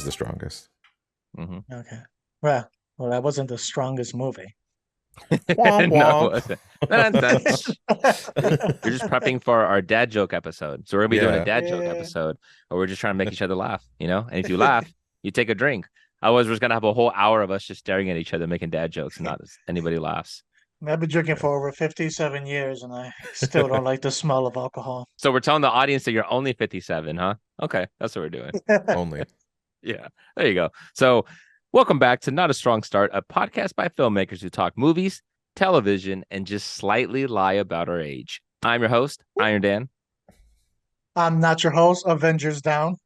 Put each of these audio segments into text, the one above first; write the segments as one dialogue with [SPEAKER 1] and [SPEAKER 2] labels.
[SPEAKER 1] the strongest.
[SPEAKER 2] Hmm.
[SPEAKER 3] Okay. Well, that wasn't the strongest movie.
[SPEAKER 1] Womp
[SPEAKER 2] No, it
[SPEAKER 1] womp.
[SPEAKER 2] wasn't. Nonsense. We're just prepping for our dad joke episode. So we're gonna be doing a
[SPEAKER 1] Yeah.
[SPEAKER 2] dad joke
[SPEAKER 3] Yeah.
[SPEAKER 2] episode, or we're just trying to make each other laugh, And if you laugh, you take a drink. Otherwise, we're just gonna have a whole hour of us just staring at each other making dad jokes, and not anybody laughs.
[SPEAKER 3] I've been drinking for over 57 years and I still don't like the smell of alcohol.
[SPEAKER 2] So we're telling the audience that you're only 57, huh? Okay, that's what we're doing.
[SPEAKER 1] Only.
[SPEAKER 2] Yeah, there you go. So, welcome back to Not a Strong Start, a podcast by filmmakers who talk movies, television, and just slightly lie about our age. I'm your host, Iron Dan.
[SPEAKER 3] I'm not your host, Avengers Down.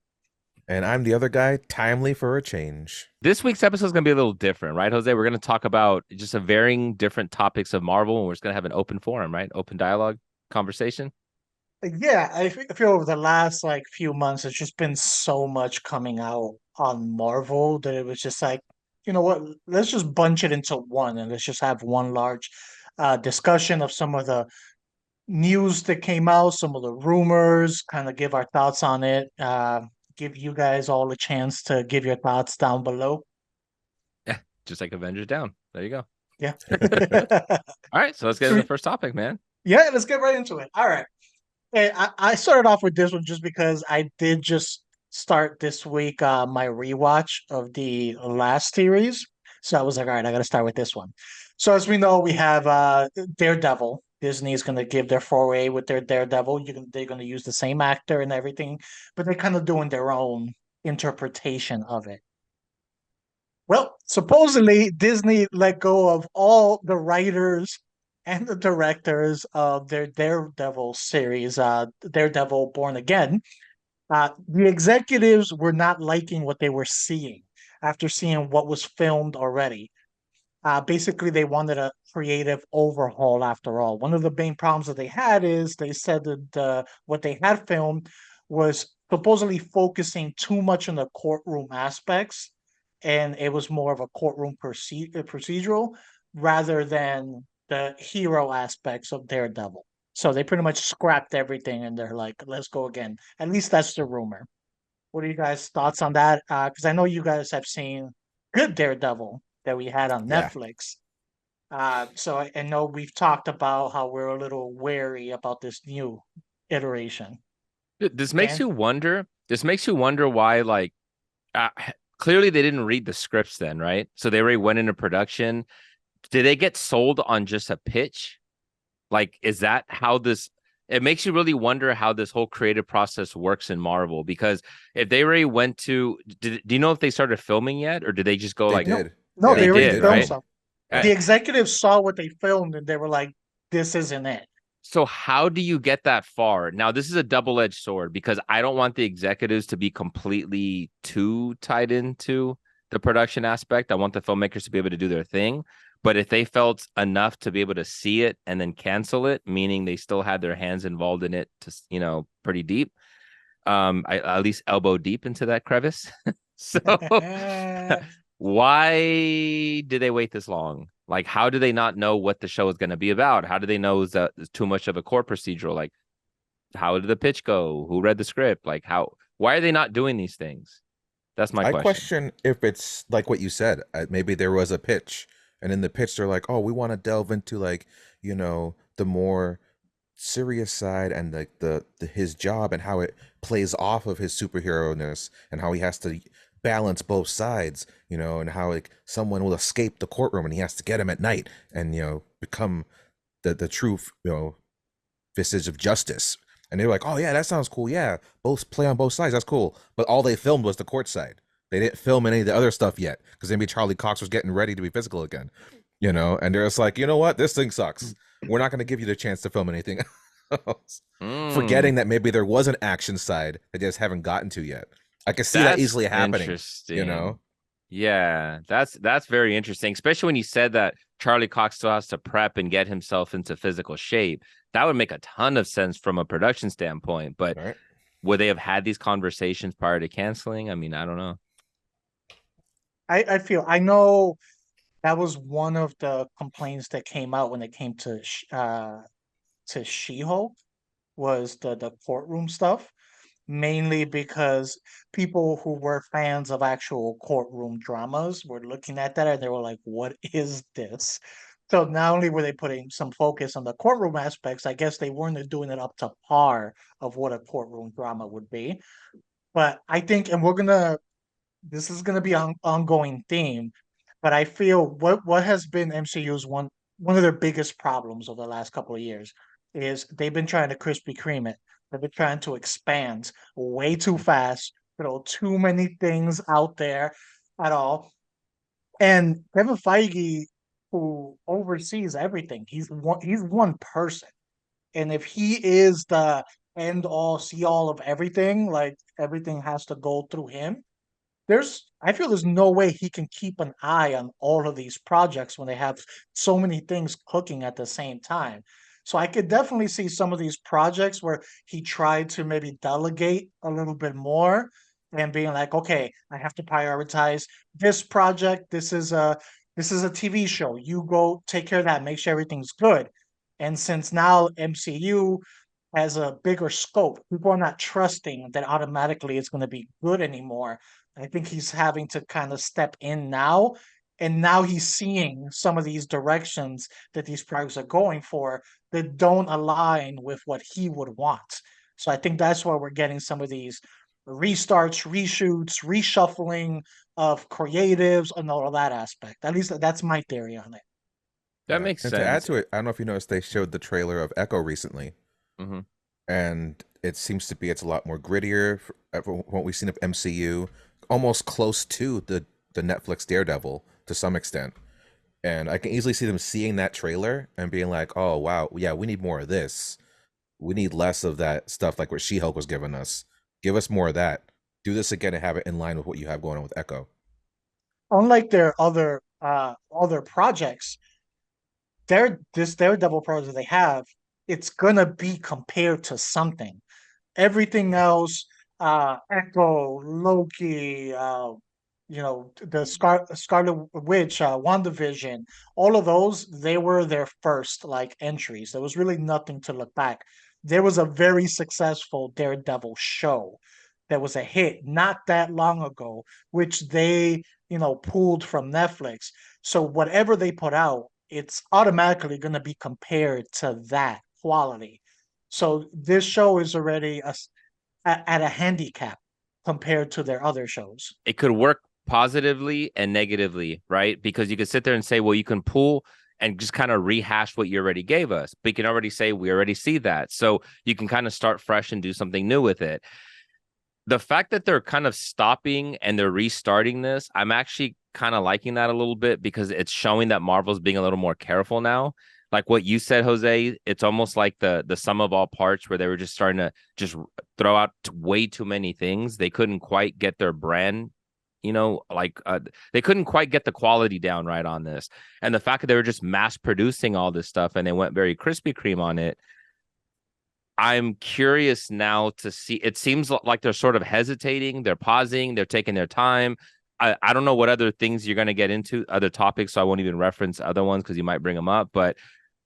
[SPEAKER 1] And I'm the other guy, timely for a change.
[SPEAKER 2] This week's episode is going to be a little different, right, Jose? We're going to talk about just a varying different topics of Marvel, and we're just going to have an open forum, right? Open dialogue conversation.
[SPEAKER 3] Yeah, I feel over the last few months, it's just been so much coming out on Marvel that it was just like, you know what, let's just bunch it into one and let's just have one large discussion of some of the news that came out, some of the rumors, kind of give our thoughts on it, give you guys all a chance to give your thoughts down below.
[SPEAKER 2] Yeah, just like Avengers Down. There you go.
[SPEAKER 3] Yeah.
[SPEAKER 2] All right, so let's get into the first topic, man.
[SPEAKER 3] Yeah, let's get right into it. All right. And I started off with this one just because I did just start this week my rewatch of the last series. So I was like, all right, I got to start with this one. So as we know, we have Daredevil. Disney's going to give their foray with their Daredevil. They're going to use the same actor and everything, but they're kind of doing their own interpretation of it. Well, supposedly Disney let go of all the writers and the directors of their Daredevil series, Daredevil Born Again. The executives were not liking what they were seeing after seeing what was filmed already. Basically, they wanted a creative overhaul after all. One of the main problems that they had is they said that what they had filmed was supposedly focusing too much on the courtroom aspects, and it was more of a courtroom procedural rather than the hero aspects of Daredevil. So they pretty much scrapped everything, and they're like, "Let's go again." At least that's the rumor. What are you guys' thoughts on that? Because I know you guys have seen good Daredevil that we had on
[SPEAKER 1] Yeah.
[SPEAKER 3] Netflix. So I know we've talked about how we're a little wary about this new iteration.
[SPEAKER 2] This makes
[SPEAKER 3] Dan?
[SPEAKER 2] you wonder. This makes you wonder why, uh, clearly they didn't read the scripts then, right? So they already went into production. Did they get sold on just a pitch? Like, is that how this? It makes you really wonder how this whole creative process works in Marvel. Because if they already went to, do you know if they started filming yet, or did they just go
[SPEAKER 1] They
[SPEAKER 2] like,
[SPEAKER 1] did.
[SPEAKER 3] No,
[SPEAKER 1] Yeah,
[SPEAKER 3] they already
[SPEAKER 2] did,
[SPEAKER 3] filmed
[SPEAKER 2] right?
[SPEAKER 3] some.
[SPEAKER 2] Uh,
[SPEAKER 3] The executives saw what they filmed and they were like, "This isn't it."
[SPEAKER 2] So how do you get that far? Now, this is a double-edged sword because I don't want the executives to be completely too tied into the production aspect. I want the filmmakers to be able to do their thing. But if they felt enough to be able to see it and then cancel it, meaning they still had their hands involved in it to, pretty deep, I at least elbow deep into that crevice. So why did they wait this long? Like, how do they not know what the show is going to be about? How do they know that it's too much of a court procedural? Like, how did the pitch go? Who read the script? Like, why are they not doing these things? That's my
[SPEAKER 1] I
[SPEAKER 2] question.
[SPEAKER 1] question if it's like what you said. Maybe there was a pitch, and in the pitch they're like, "Oh, we want to delve into the more serious side and the his job and how it plays off of his superhero-ness and how he has to balance both sides, and how like someone will escape the courtroom and he has to get him at night and become the true visage of justice." And they're like, "Oh yeah, that sounds cool. Yeah, both play on both sides. That's cool." But all they filmed was the court side. They didn't film any of the other stuff yet because maybe Charlie Cox was getting ready to be physical again, And they're just like, "You know what? This thing sucks. We're not going to give you the chance to film anything else." Forgetting that maybe there was an action side that they just haven't gotten to yet. I can see that
[SPEAKER 2] That's
[SPEAKER 1] easily happening.
[SPEAKER 2] interesting. Yeah, that's very interesting, especially when you said that Charlie Cox still has to prep and get himself into physical shape. That would make a ton of sense from a production standpoint. But
[SPEAKER 1] Right?
[SPEAKER 2] would they have had these conversations prior to canceling? I mean, I don't know.
[SPEAKER 3] I know that was one of the complaints that came out when it came to She-Hulk was the courtroom stuff. mainly because people who were fans of actual courtroom dramas were looking at that and they were like, what is this? So not only were they putting some focus on the courtroom aspects, I guess they weren't doing it up to par of what a courtroom drama would be. But I think, and this is gonna be an ongoing theme, but I feel what has been MCU's one of their biggest problems over the last couple of years is they've been trying to Krispy Kreme it. They've been trying to expand way too fast, throw too many things out there at all. And Kevin Feige, who oversees everything, he's one person. And if he is the end all see all of everything, like everything has to go through him, I feel there's no way he can keep an eye on all of these projects when they have so many things cooking at the same time. So I could definitely see some of these projects where he tried to maybe delegate a little bit more and being like, okay, I have to prioritize this project. This is a TV show. You go take care of that, make sure everything's good. And since now MCU has a bigger scope, people are not trusting that automatically it's going to be good anymore. I think he's having to kind of step in now. And now he's seeing some of these directions that these projects are going for that don't align with what he would want. So I think that's why we're getting some of these restarts, reshoots, reshuffling of creatives and all of that aspect. At least that's my theory on it.
[SPEAKER 2] That
[SPEAKER 1] Yeah.
[SPEAKER 2] makes
[SPEAKER 1] And to add
[SPEAKER 2] sense.
[SPEAKER 1] to it, I don't know if you noticed they showed the trailer of Echo recently,
[SPEAKER 2] Hmm.
[SPEAKER 1] and it seems to be it's a lot more grittier from what we've seen of MCU, almost close to the Netflix Daredevil to some extent. And I can easily see them seeing that trailer and being like, "Oh wow, yeah, we need more of this. We need less of that stuff like what She-Hulk was giving us. Give us more of that. Do this again and have it in line with what you have going on with Echo."
[SPEAKER 3] Unlike their other projects, this Daredevil project they have, it's gonna be compared to something. Everything else, Echo, Loki, the Scarlet Witch, WandaVision, all of those, they were their first like entries. There was really nothing to look back. There was a very successful Daredevil show that was a hit not that long ago, which they, pulled from Netflix. So whatever they put out, it's automatically going to be compared to that quality. So this show is already at a handicap compared to their other shows.
[SPEAKER 2] It could work positively and negatively, right? Because you could sit there and say, well, you can pull and just kind of rehash what you already gave us, but you can already say we already see that. So you can kind of start fresh and do something new with it. The fact that they're kind of stopping and they're restarting this, I'm actually kind of liking that a little bit because it's showing that Marvel's being a little more careful now. Like what you said, Jose, it's almost like the sum of all parts where they were just starting to just throw out way too many things. They couldn't quite get their brand, they couldn't quite get the quality down right on this. And the fact that they were just mass producing all this stuff and they went very Krispy Kreme on it, I'm curious now to see. It seems like they're sort of hesitating. They're pausing. They're taking their time. I don't know what other things you're going to get into, other topics. So I won't even reference other ones because you might bring them up. But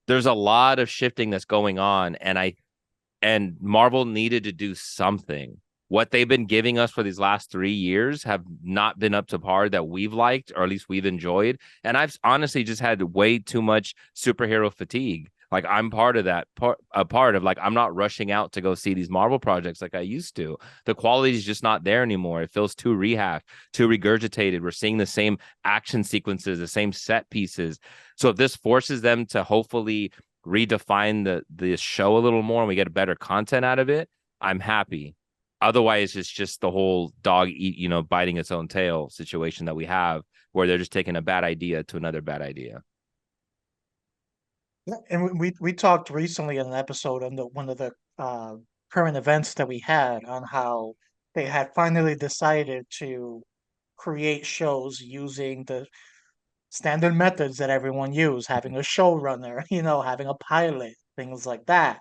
[SPEAKER 2] there's a lot of shifting that's going on. And Marvel needed to do something. What they've been giving us for these last 3 years have not been up to par that we've liked, or at least we've enjoyed. And I've honestly just had way too much superhero fatigue. Like I'm part of that a part of like I'm not rushing out to go see these Marvel projects like I used to. The quality is just not there anymore. It feels too rehashed, too regurgitated. We're seeing the same action sequences, the same set pieces. So if this forces them to hopefully redefine the show a little more and we get better content out of it, I'm happy. Otherwise, it's just the whole dog eat, biting its own tail situation that we have where they're just taking a bad idea to another bad idea.
[SPEAKER 3] Yeah, and we talked recently in an episode on one of the current events that we had on how they had finally decided to create shows using the standard methods that everyone use, having a showrunner, having a pilot, things like that.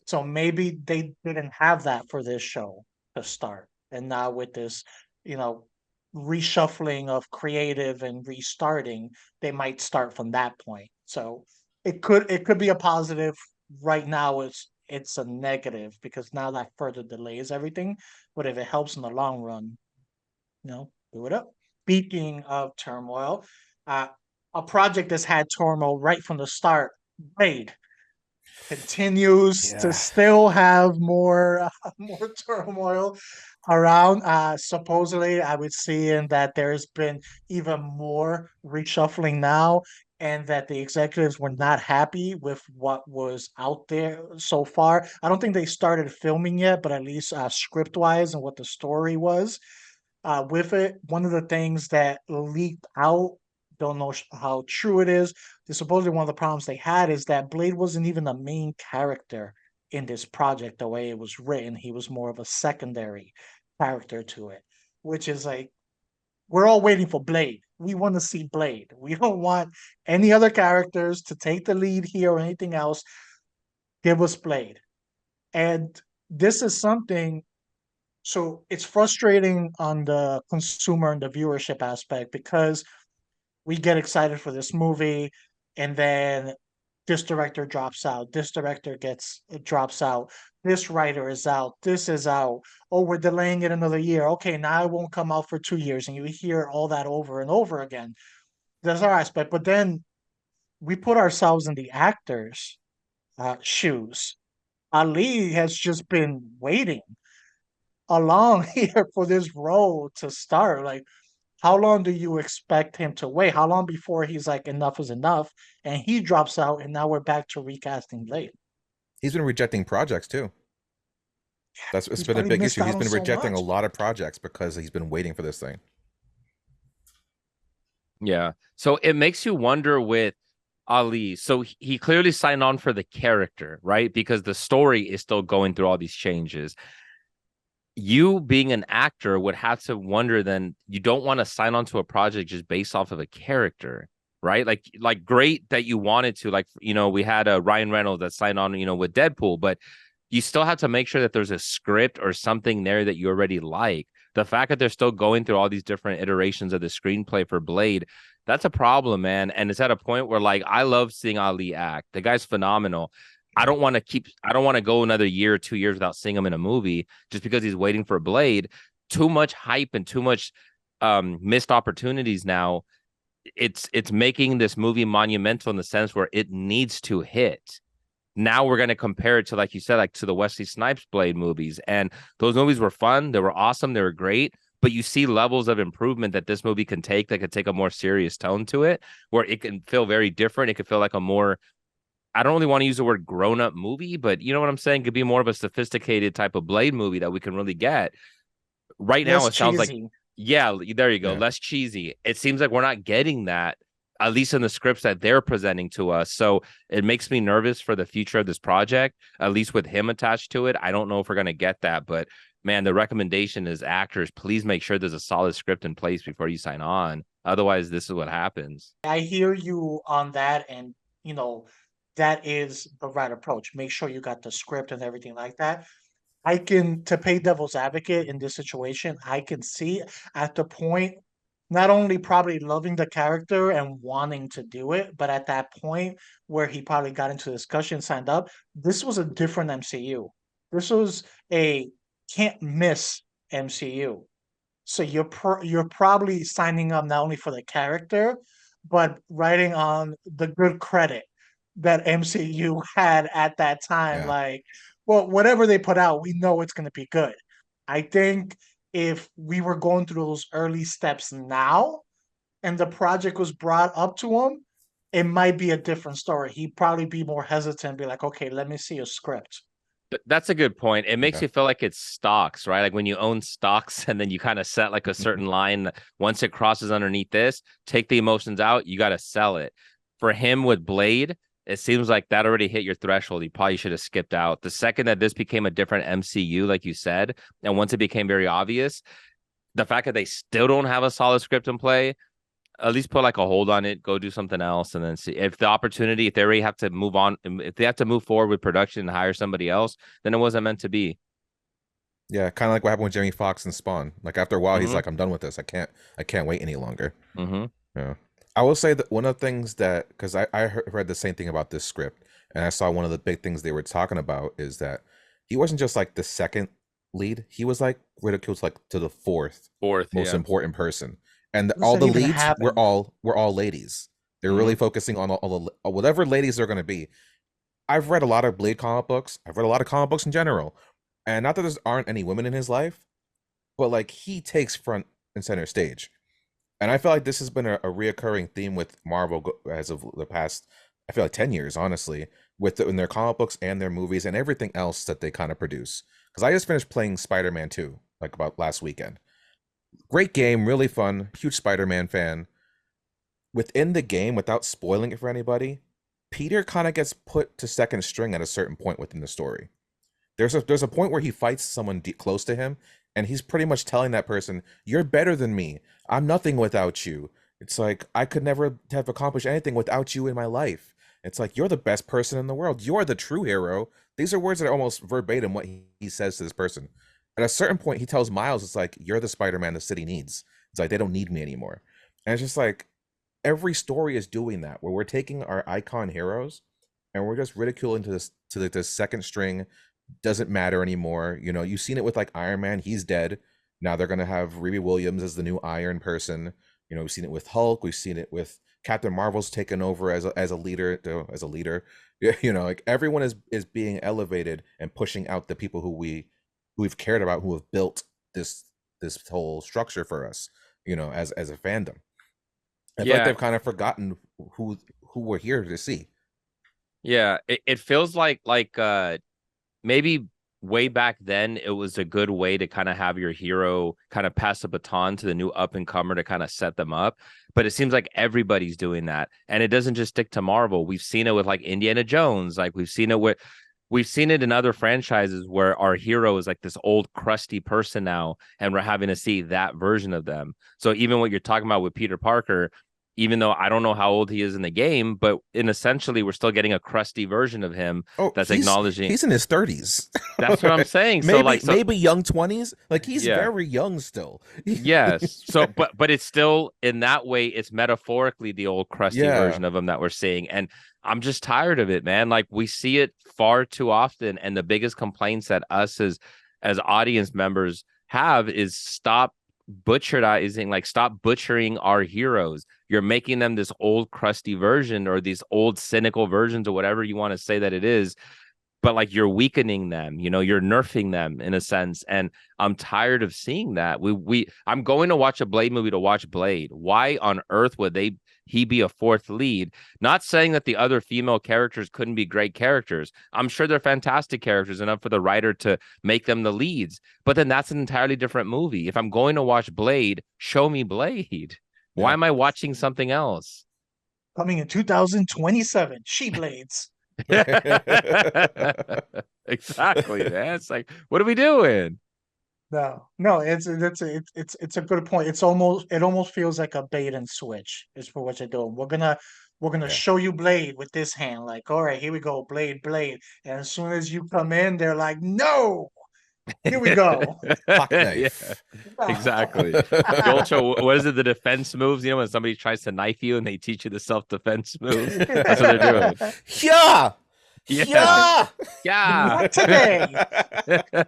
[SPEAKER 3] So maybe they didn't have that for this show to start. And now with this, you know, reshuffling of creative and restarting, they might start from that point. So it could be a positive right now. It's it's a negative because now that further delays everything. But if it helps in the long run, do it up. Speaking of turmoil, uh, a project that's had turmoil right from the start, Raid continues to
[SPEAKER 1] Yeah.
[SPEAKER 3] still have more more turmoil around. Supposedly, I was seeing that there's been even more reshuffling now, and that the executives were not happy with what was out there so far. I don't think they started filming yet, but at least script wise and what the story was with it. One of the things that leaked out, don't know how true it is. Supposedly one of the problems they had is that Blade wasn't even the main character in this project the way it was written. He was more of a secondary character to it, which is like we're all waiting for Blade. We want to see Blade. We don't want any other characters to take the lead here or anything else. Give us Blade. And this is something, so it's frustrating on the consumer and the viewership aspect because we get excited for this movie and then this director drops out, this director gets drops out, this writer is out, this is out. Oh, we're delaying it another year. Okay, now it won't come out for 2 years, and you hear all that over and over again. That's our aspect, but then we put ourselves in the actors' shoes. Ali has just been waiting along here for this role to start. Like, how long do you expect him to wait? How long before he's like, enough is enough, and he drops out, and now we're back to recasting Blade?
[SPEAKER 1] He's been rejecting projects too. It's
[SPEAKER 3] He's
[SPEAKER 1] been a
[SPEAKER 3] probably
[SPEAKER 1] big
[SPEAKER 3] missed
[SPEAKER 1] issue.
[SPEAKER 3] out
[SPEAKER 1] He's
[SPEAKER 3] on
[SPEAKER 1] been
[SPEAKER 3] so
[SPEAKER 1] rejecting a
[SPEAKER 3] much.
[SPEAKER 1] lot of projects because he's been waiting for this thing.
[SPEAKER 2] Yeah. So it makes you wonder with Ali. So he clearly signed on for the character, right? Because the story is still going through all these changes. You being an actor would have to wonder then you don't want to sign on to a project just based off of a character, right? Like great that you wanted to, like, we had a Ryan Reynolds that signed on, with Deadpool, but you still have to make sure that there's a script or something there that you already like. The fact that they're still going through all these different iterations of the screenplay for Blade, that's a problem, man. And it's at a point where, like, I love seeing Ali act. The guy's phenomenal.
[SPEAKER 1] Yeah.
[SPEAKER 2] I don't want to go another year or 2 years without seeing him in a movie just because he's waiting for Blade. Too much hype and too much missed opportunities now. It's making this movie monumental in the sense where it needs to hit. Now we're going to compare it to, like you said, like to the Wesley Snipes Blade movies. And those movies were fun. They were awesome. They were great. But you see levels of improvement that this movie can take that could take a more serious tone to it, where it can feel very different. It could feel like a more, I don't really want to use the word grown up movie, but you know what I'm saying? It could be more of a sophisticated type of Blade movie that we can really get. Right now,
[SPEAKER 3] Less
[SPEAKER 2] it sounds like,
[SPEAKER 3] cheesy.
[SPEAKER 2] yeah, there you go.
[SPEAKER 1] Yeah.
[SPEAKER 2] Less cheesy. It seems like we're not getting that, at least in the scripts that they're presenting to us. So it makes me nervous for the future of this project, at least with him attached to it. I don't know if we're going to get that, but man, the recommendation is actors, please make sure there's a solid script in place before you sign on. Otherwise, this is what happens.
[SPEAKER 3] I hear you on that, and you know that is the right approach. Make sure you got the script and everything like that. I can, to pay devil's advocate in this situation, I can see at the point not only probably loving the character and wanting to do it, but at that point where he probably got into discussion, signed up, this was a different MCU. This was a can't miss MCU. So you're probably signing up not only for the character, but writing on the good credit that MCU had at that time.
[SPEAKER 1] Yeah.
[SPEAKER 3] Like, well, whatever they put out, we know it's going to be good. I think if we were going through those early steps now and the project was brought up to him, it might be a different story. He'd probably be more hesitant, be like, okay, let me see a script.
[SPEAKER 2] That's a good point. It makes
[SPEAKER 1] Yeah.
[SPEAKER 2] you feel like it's stocks, right? Like when you own stocks and then you kind of set like a certain line. Once it crosses underneath this, take the emotions out, you got to sell it. For him with Blade, it seems like that already hit your threshold. You probably should have skipped out. The second that this became a different MCU, like you said, and once it became very obvious, the fact that they still don't have a solid script in play, at least put like a hold on it, go do something else, and then see if the opportunity, if they already have to move on, if they have to move forward with production and hire somebody else, then it wasn't meant to be.
[SPEAKER 1] Yeah, kind of like what happened with Jamie Foxx and Spawn. Like after a while, he's
[SPEAKER 2] Mm-hmm.
[SPEAKER 1] like, "I'm done with this. I can't wait any longer."
[SPEAKER 2] Mm-hmm.
[SPEAKER 1] Yeah, I will say that one of the things that because I read the same thing about this script, and I saw one of the big things they were talking about is that he wasn't just like the second lead; he was like ridiculed like to the fourth
[SPEAKER 2] Fourth,
[SPEAKER 1] most
[SPEAKER 2] yeah.
[SPEAKER 1] important person, and
[SPEAKER 3] Does
[SPEAKER 1] all
[SPEAKER 3] that
[SPEAKER 1] the
[SPEAKER 3] even
[SPEAKER 1] leads
[SPEAKER 3] happen?
[SPEAKER 1] were all ladies. They're
[SPEAKER 2] Hmm.
[SPEAKER 1] really focusing on all the whatever ladies they're going to be. I've read a lot of Blade comic books. I've read a lot of comic books in general, and not that there aren't any women in his life, but like he takes front and center stage. And I feel like this has been a reoccurring theme with Marvel as of the past, I feel like 10 years, honestly, in their comic books and their movies and everything else that they kind of produce. Because I just finished playing Spider-Man 2, like about last weekend. Great game, really fun, huge Spider-Man fan. Within the game, without spoiling it for anybody, Peter kind of gets put to second string at a certain point within the story. There's a point where he fights someone close to him, and he's pretty much telling that person, "You're better than me. I'm nothing without you." It's like I could never have accomplished anything without you in my life. It's like you're the best person in the world. You're the true hero. These are words that are almost verbatim what he says to this person. At a certain point, he tells Miles, "It's like you're the Spider-Man the city needs." It's like they don't need me anymore, and it's just like every story is doing that, where we're taking our icon heroes and we're just ridiculing to this second string doesn't matter anymore. You know, you've seen it with like Iron Man, he's dead. Now they're gonna have Riri Williams as the new Iron person. You know, we've seen it with Hulk, we've seen it with Captain Marvel's taken over as a leader, as a leader. You know, like everyone is being elevated and pushing out the people who we've cared about, who have built this whole structure for us, you know, as a fandom. I feel like
[SPEAKER 2] Yeah,
[SPEAKER 1] they've kind of forgotten who we're here to see.
[SPEAKER 2] yeah. It feels like maybe way back then it was a good way to kind of have your hero kind of pass the baton to the new up and comer to kind of set them up. But it seems like everybody's doing that. And it doesn't just stick to Marvel. We've seen it with like Indiana Jones, like we've seen it in other franchises where our hero is like this old crusty person now, and we're having to see that version of them. So even what you're talking about with Peter Parker, even though I don't know how old he is in the game, but in essentially we're still getting a crusty version of him
[SPEAKER 1] Oh,
[SPEAKER 2] that's acknowledging.
[SPEAKER 1] he's in his 30s.
[SPEAKER 2] That's what I'm saying. So
[SPEAKER 1] maybe
[SPEAKER 2] like so
[SPEAKER 1] maybe young 20s. Like he's
[SPEAKER 2] yeah.
[SPEAKER 1] very young still.
[SPEAKER 2] Yes. So but it's still in that way it's metaphorically the old crusty
[SPEAKER 1] Yeah.
[SPEAKER 2] version of him that we're seeing, and I'm just tired of it, man. Like we see it far too often, and the biggest complaints that us as audience members have is stop butchering our heroes. You're making them this old crusty version or these old cynical versions or whatever you want to say that it is, but like you're weakening them, you're nerfing them in a sense. And I'm tired of seeing that. I'm going to watch a Blade movie to watch Blade. Why on earth would he be a fourth lead? Not saying that the other female characters couldn't be great characters. I'm sure they're fantastic characters enough for the writer to make them the leads. But then that's an entirely different movie. If I'm going to watch Blade, show me Blade. Why
[SPEAKER 1] Yeah.
[SPEAKER 2] am I watching something else?
[SPEAKER 3] Coming in 2027, She Blades.
[SPEAKER 2] Exactly, man. It's like, what are we doing?
[SPEAKER 3] No, no, it's a good point. It almost feels like a bait and switch is for what you're doing. We're gonna
[SPEAKER 1] Yeah.
[SPEAKER 3] show you Blade with this hand, like, all right, here we go, Blade, Blade. And as soon as you come in, they're like, no, here we go.
[SPEAKER 1] Clock
[SPEAKER 2] Yeah,
[SPEAKER 1] knife.
[SPEAKER 2] exactly. The ultra, what is it? The defense moves, when somebody tries to knife you and they teach you the self-defense moves. That's what they're doing.
[SPEAKER 1] Yeah.
[SPEAKER 2] Yeah.
[SPEAKER 1] Yeah.
[SPEAKER 2] Yeah.
[SPEAKER 3] Not today.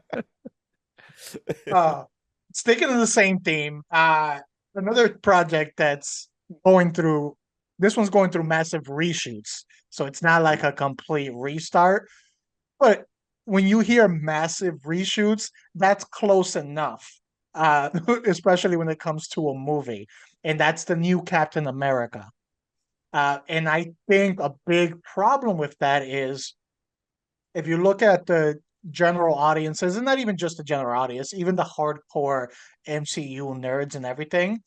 [SPEAKER 3] Uh, Sticking to the same theme, another project that's going through this one's going through massive reshoots. So it's not like a complete restart. But when you hear massive reshoots, that's close enough. Especially when it comes to a movie. And that's the new Captain America. And I think a big problem with that is if you look at the general audiences, and not even just the general audience, even the hardcore MCU nerds and everything,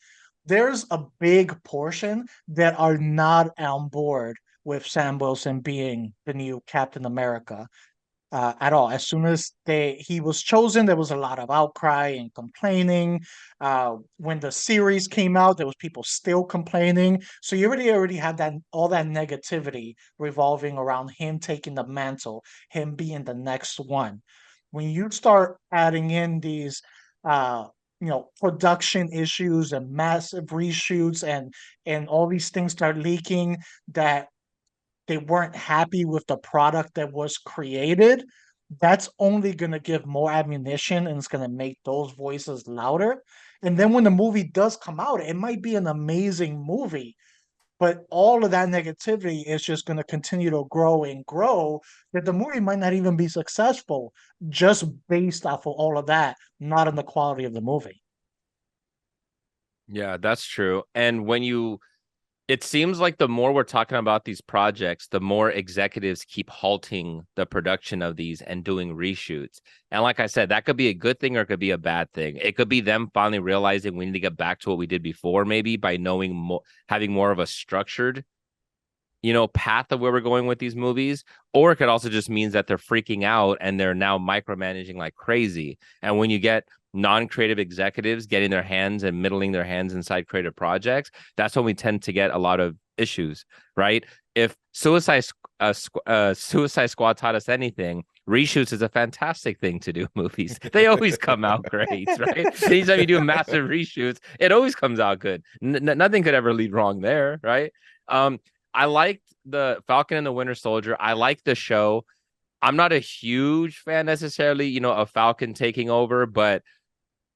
[SPEAKER 3] there's a big portion that are not on board with Sam Wilson being the new Captain America at all. As soon as he was chosen, there was a lot of outcry and complaining. When the series came out, there was people still complaining. So you already had that all that negativity revolving around him taking the mantle, him being the next one. When you start adding in these production issues and massive reshoots and all these things start leaking that they weren't happy with the product that was created, that's only going to give more ammunition and it's going to make those voices louder. And then when the movie does come out, it might be an amazing movie, but all of that negativity is just going to continue to grow and grow, that the movie might not even be successful just based off of all of that, not on the quality of the movie.
[SPEAKER 2] Yeah, that's true. And it seems like the more we're talking about these projects, the more executives keep halting the production of these and doing reshoots. And like I said, that could be a good thing or it could be a bad thing. It could be them finally realizing we need to get back to what we did before, maybe by knowing more, having more of a structured, path of where we're going with these movies. Or it could also just means that they're freaking out and they're now micromanaging like crazy. And when you get non-creative executives getting their hands and middling their hands inside creative projects, that's when we tend to get a lot of issues, right? If Suicide Squad taught us anything, reshoots is a fantastic thing to do. Movies, they always come out great, right? Anytime you do massive reshoots, it always comes out good. Nothing could ever lead wrong there, right? I liked the Falcon and the Winter Soldier. I like the show. I'm not a huge fan necessarily, of Falcon taking over, but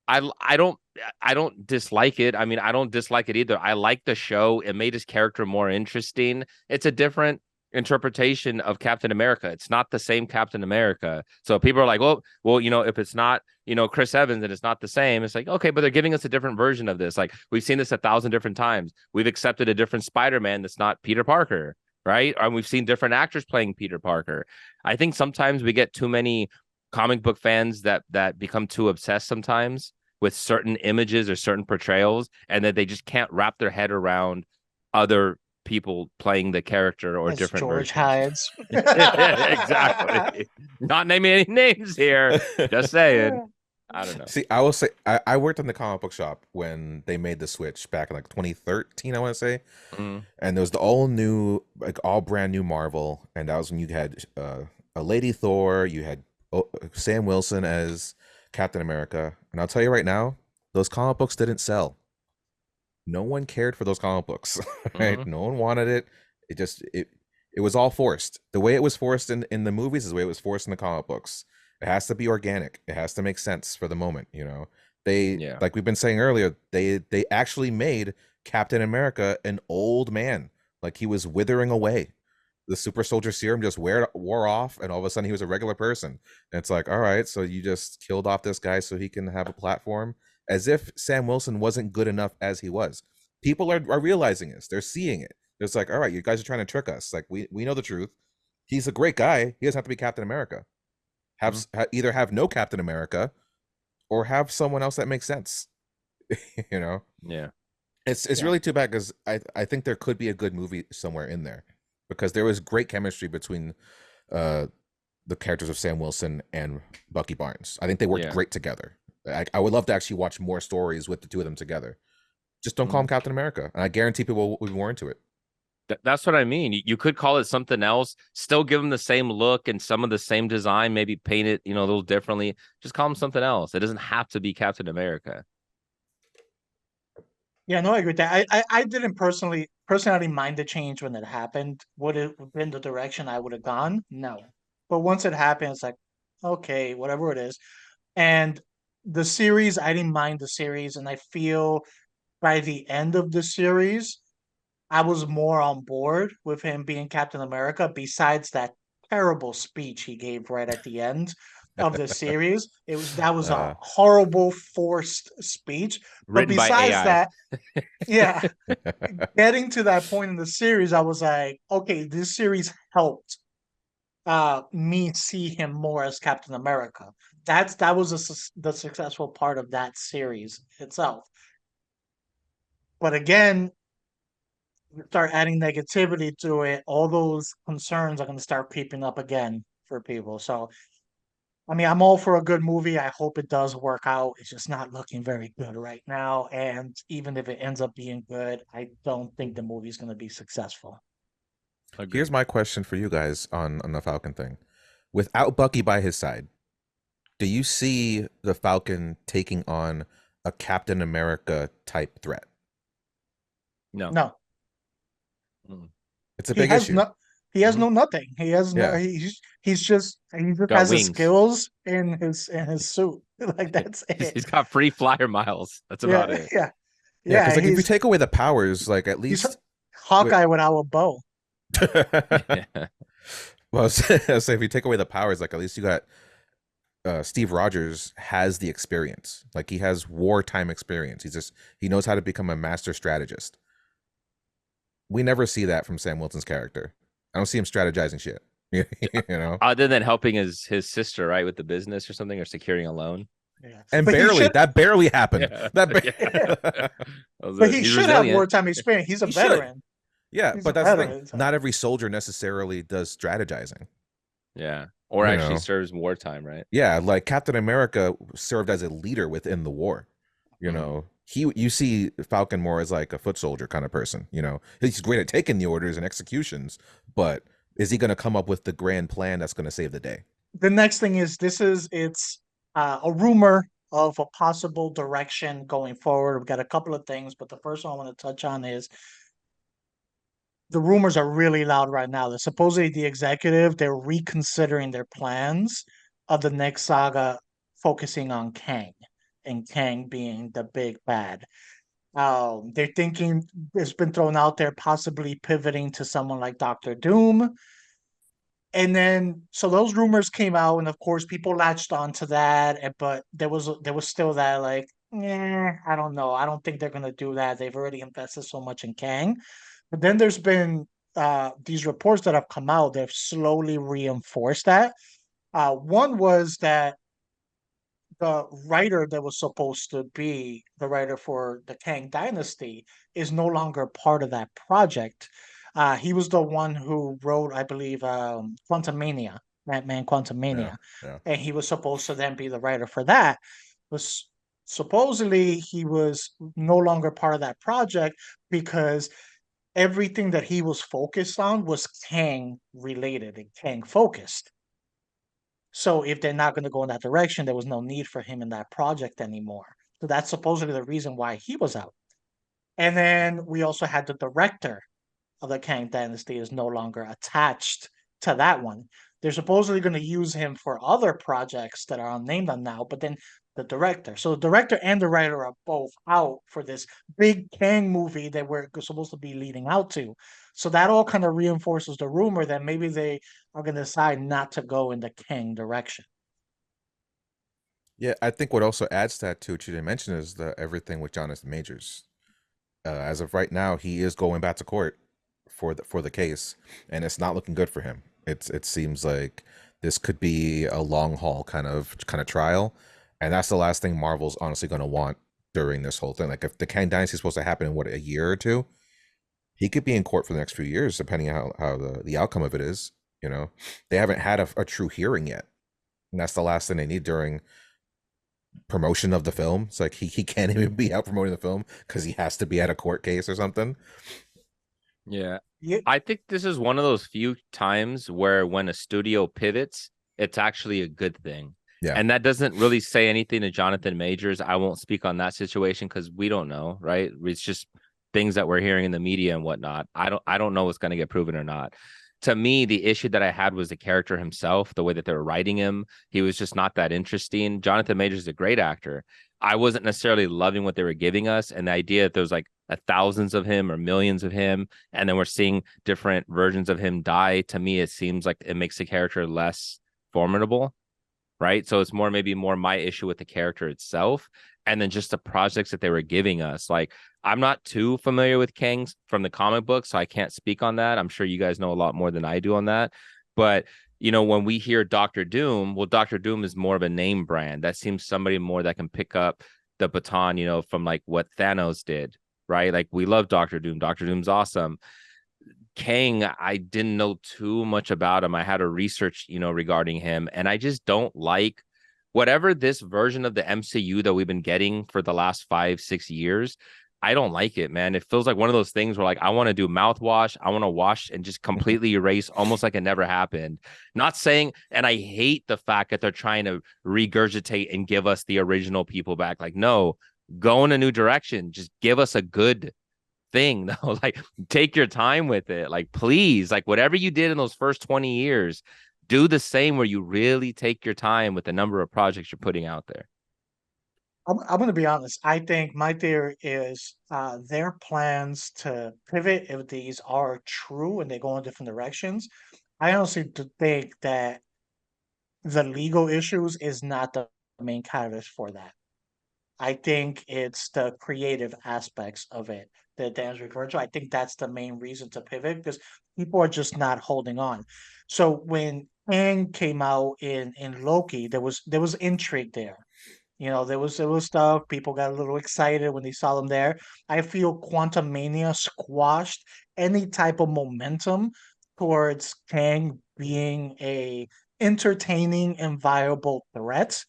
[SPEAKER 2] I don't dislike it. I mean, I don't dislike it either. I like the show. It made his character more interesting. It's a different interpretation of Captain America. It's not the same Captain America. So people are like, well, if it's not, Chris Evans and it's not the same, it's like, okay, but they're giving us a different version of this. Like we've seen this 1,000 different times. We've accepted a different Spider-Man that's not Peter Parker, right? And we've seen different actors playing Peter Parker. I think sometimes we get too many comic book fans that become too obsessed sometimes with certain images or certain portrayals, and that they just can't wrap their head around other people playing the character or
[SPEAKER 3] As
[SPEAKER 2] different
[SPEAKER 3] George
[SPEAKER 2] versions.
[SPEAKER 3] hides.
[SPEAKER 2] Exactly. Not naming any names here. Just saying. I don't know.
[SPEAKER 1] See, I will say I worked in the comic book shop when they made the switch back in like 2013, I want to say. And there was the all new, like all brand new Marvel, and that was when you had a Lady Thor, you had Sam Wilson as Captain America, and I'll tell you right now, those comic books didn't sell. No one cared for those comic books, right? No one wanted it. It was all forced. The way it was forced in the movies is the way it was forced in the comic books. It has to be organic. It has to make sense for the moment, They like we've been saying earlier, they actually made Captain America an old man. Like he was withering away. The super soldier serum just wore off, and all of a sudden he was a regular person. And it's like, all right, so you just killed off this guy so he can have a platform, as if Sam Wilson wasn't good enough as he was. People are realizing this. They're seeing it. It's like, all right, you guys are trying to trick us. Like we know the truth. He's a great guy. He doesn't have to be Captain America. Either have no Captain America or have someone else that makes sense.
[SPEAKER 2] Yeah.
[SPEAKER 1] It's really too bad, because I think there could be a good movie somewhere in there, because there was great chemistry between the characters of Sam Wilson and Bucky Barnes. I think they worked great together. I would love to actually watch more stories with the two of them together. Just don't call him Captain America, and I guarantee people will be more into it.
[SPEAKER 2] That's what I mean. You could call it something else, still give him the same look and some of the same design, maybe paint it, a little differently. Just call him something else. It doesn't have to be Captain America.
[SPEAKER 3] Yeah, no, I agree with that. I didn't personally mind the change when it happened. Would it have been the direction I would have gone? No. But once it happened, it's like, okay, whatever it is. And the series, I didn't mind the series, and I feel by the end of the series, I was more on board with him being Captain America, besides that terrible speech he gave right at the end of the series. That was a horrible forced speech. But
[SPEAKER 2] Written by
[SPEAKER 3] besides
[SPEAKER 2] AI.
[SPEAKER 3] that, yeah, getting to that point in the series, I was like, okay, this series helped me see him more as Captain America. That was the successful part of that series itself. But again, start adding negativity to it, all those concerns are going to start creeping up again for people. So, I mean, I'm all for a good movie. I hope it does work out. It's just not looking very good right now. And even if it ends up being good, I don't think the movie's going to be successful.
[SPEAKER 2] Agreed.
[SPEAKER 1] Here's my question for you guys on the Falcon thing. Without Bucky by his side, do you see the Falcon taking on a Captain America type threat?
[SPEAKER 2] No.
[SPEAKER 3] No.
[SPEAKER 1] It's a big issue.
[SPEAKER 3] He has no nothing. He has no.
[SPEAKER 1] Yeah.
[SPEAKER 3] He just
[SPEAKER 2] Got
[SPEAKER 3] has the
[SPEAKER 2] wings.
[SPEAKER 3] skills in his suit. Like that's it.
[SPEAKER 2] He's got free flyer miles. That's about
[SPEAKER 3] Yeah,
[SPEAKER 2] it.
[SPEAKER 3] yeah,
[SPEAKER 1] Yeah, because
[SPEAKER 3] yeah.
[SPEAKER 1] like if you take away the powers, like at
[SPEAKER 3] He's
[SPEAKER 1] least with
[SPEAKER 3] Hawkeye without a bow.
[SPEAKER 2] Yeah.
[SPEAKER 1] well, so if you take away the powers, like at least you got Steve Rogers has the experience. Like he has wartime experience. He knows how to become a master strategist. We never see that from Sam Wilson's character. I don't see him strategizing shit. you know,
[SPEAKER 2] Other than helping his sister, right, with the business or something, or securing a loan.
[SPEAKER 3] Yeah,
[SPEAKER 1] and
[SPEAKER 3] but he
[SPEAKER 1] barely
[SPEAKER 3] should.
[SPEAKER 1] that barely happened.
[SPEAKER 2] Yeah.
[SPEAKER 1] That
[SPEAKER 2] Yeah.
[SPEAKER 3] But he
[SPEAKER 2] He's
[SPEAKER 3] should have
[SPEAKER 2] resilient.
[SPEAKER 3] wartime experience. He's a
[SPEAKER 1] he should.
[SPEAKER 3] veteran.
[SPEAKER 1] Yeah,
[SPEAKER 3] He's a
[SPEAKER 1] but that's the thing.
[SPEAKER 3] veteran. So.
[SPEAKER 1] Not every soldier necessarily does strategizing.
[SPEAKER 2] Yeah. Or
[SPEAKER 1] You
[SPEAKER 2] actually
[SPEAKER 1] know,
[SPEAKER 2] serves wartime, right?
[SPEAKER 1] yeah, like Captain America served as a leader within the war. You know, you see Falcon more as like a foot soldier kind of person. You know, he's great at taking the orders and executions, but is he going to come up with the grand plan that's going to save the day?
[SPEAKER 3] The next thing is it's a rumor of a possible direction going forward. We've got a couple of things, but the first one I want to touch on is the rumors are really loud right now. That supposedly the executive they're reconsidering their plans of the next saga, focusing on Kang and Kang being the big bad. They're thinking it's been thrown out there, possibly pivoting to someone like Doctor Doom. And then, so those rumors came out, and of course, people latched onto that. But there was still that like, yeah, I don't know. I don't think they're gonna do that. They've already invested so much in Kang. But then there's been these reports that have come out that have slowly reinforced that. One was that the writer that was supposed to be the writer for the Kang Dynasty is no longer part of that project. He was the one who wrote, I believe, Quantum Mania, Batman Quantum
[SPEAKER 1] Yeah,
[SPEAKER 3] Mania,
[SPEAKER 1] yeah.
[SPEAKER 3] and he was supposed to then be the writer for that. Was supposedly he was no longer part of that project because everything that he was focused on was Kang related and Kang focused. So if they're not going to go in that direction, there was no need for him in that project anymore. So that's supposedly the reason why he was out. And then we also had the director of the Kang Dynasty is no longer attached to that one. They're supposedly going to use him for other projects that are unnamed on now, but then the director. So the director and the writer are both out for this big Kang movie that we're supposed to be leading out to. So that all kind of reinforces the rumor that maybe they are going to decide not to go in the Kang direction.
[SPEAKER 1] Yeah, I think what also adds to that too, what you didn't mention, is the everything with Jonathan Majors. As of right now, he is going back to court for the case, and it's not looking good for him. It seems like this could be a long haul kind of trial, and that's the last thing Marvel's honestly going to want during this whole thing. Like if the Kang Dynasty is supposed to happen in what, a year or two, he could be in court for the next few years, depending on how the outcome of it is. You know, they haven't had a true hearing yet, and that's the last thing they need during promotion of the film. It's like he can't even be out promoting the film because he has to be at a court case or something.
[SPEAKER 2] Yeah.
[SPEAKER 3] Yeah,
[SPEAKER 2] I think this is one of those few times where when a studio pivots, it's actually a good thing.
[SPEAKER 1] Yeah.
[SPEAKER 2] And that doesn't really say anything to Jonathan Majors. I won't speak on that situation because we don't know, right? It's just things that we're hearing in the media and whatnot. I don't know what's going to get proven or not. To me, the issue that I had was the character himself, the way that they were writing him. He was just not that interesting. Jonathan Majors is a great actor. I wasn't necessarily loving what they were giving us. And the idea that there's like thousands of him or millions of him, and then we're seeing different versions of him die, to me, it seems like it makes the character less formidable. Right. So it's maybe more my issue with the character itself. And then just the projects that they were giving us. Like, I'm not too familiar with Kang's from the comic book, so I can't speak on that. I'm sure you guys know a lot more than I do on that. But, when we hear Doctor Doom, well, Doctor Doom is more of a name brand. That seems somebody more that can pick up the baton, from like what Thanos did, right? Like, we love Doctor Doom. Doctor Doom's awesome. Kang, I didn't know too much about him. I had to research, regarding him. And I just don't like whatever this version of the MCU that we've been getting for the last 5-6 years. I don't like it, man. It feels like one of those things where like I want to do mouthwash. I want to wash and just completely erase almost like it never happened. Not saying, and I hate the fact that they're trying to regurgitate and give us the original people back. Like, no, go in a new direction. Just give us a good thing though. Like, take your time with it. Like, please, like whatever you did in those first 20 years, do the same where you really take your time with the number of projects you're putting out there.
[SPEAKER 3] I'm going to be honest. I think my theory is their plans to pivot, if these are true and they go in different directions. I honestly think that the legal issues is not the main catalyst for that. I think it's the creative aspects of it that Dan's referring to. I think that's the main reason to pivot because people are just not holding on. So when Kang came out in Loki, there was intrigue there. There was stuff. People got a little excited when they saw them there. I feel Quantum Mania squashed any type of momentum towards Kang being a entertaining and viable threat.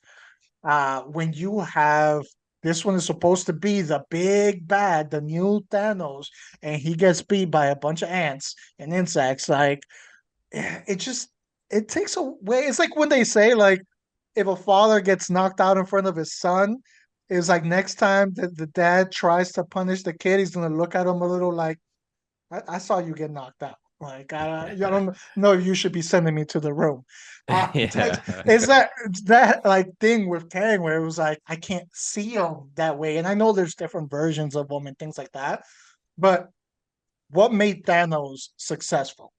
[SPEAKER 3] When you have this one is supposed to be the big bad, the new Thanos, and he gets beat by a bunch of ants and insects, like it just it takes away. It's like when they say like if a father gets knocked out in front of his son, it's like next time that the dad tries to punish the kid, he's gonna look at him a little like, I saw you get knocked out. Like I don't know if you should be sending me to the room.
[SPEAKER 2] Yeah.
[SPEAKER 3] Is that like thing with Kang where it was like I can't see him that way, and I know there's different versions of him and things like that, but what made Thanos successful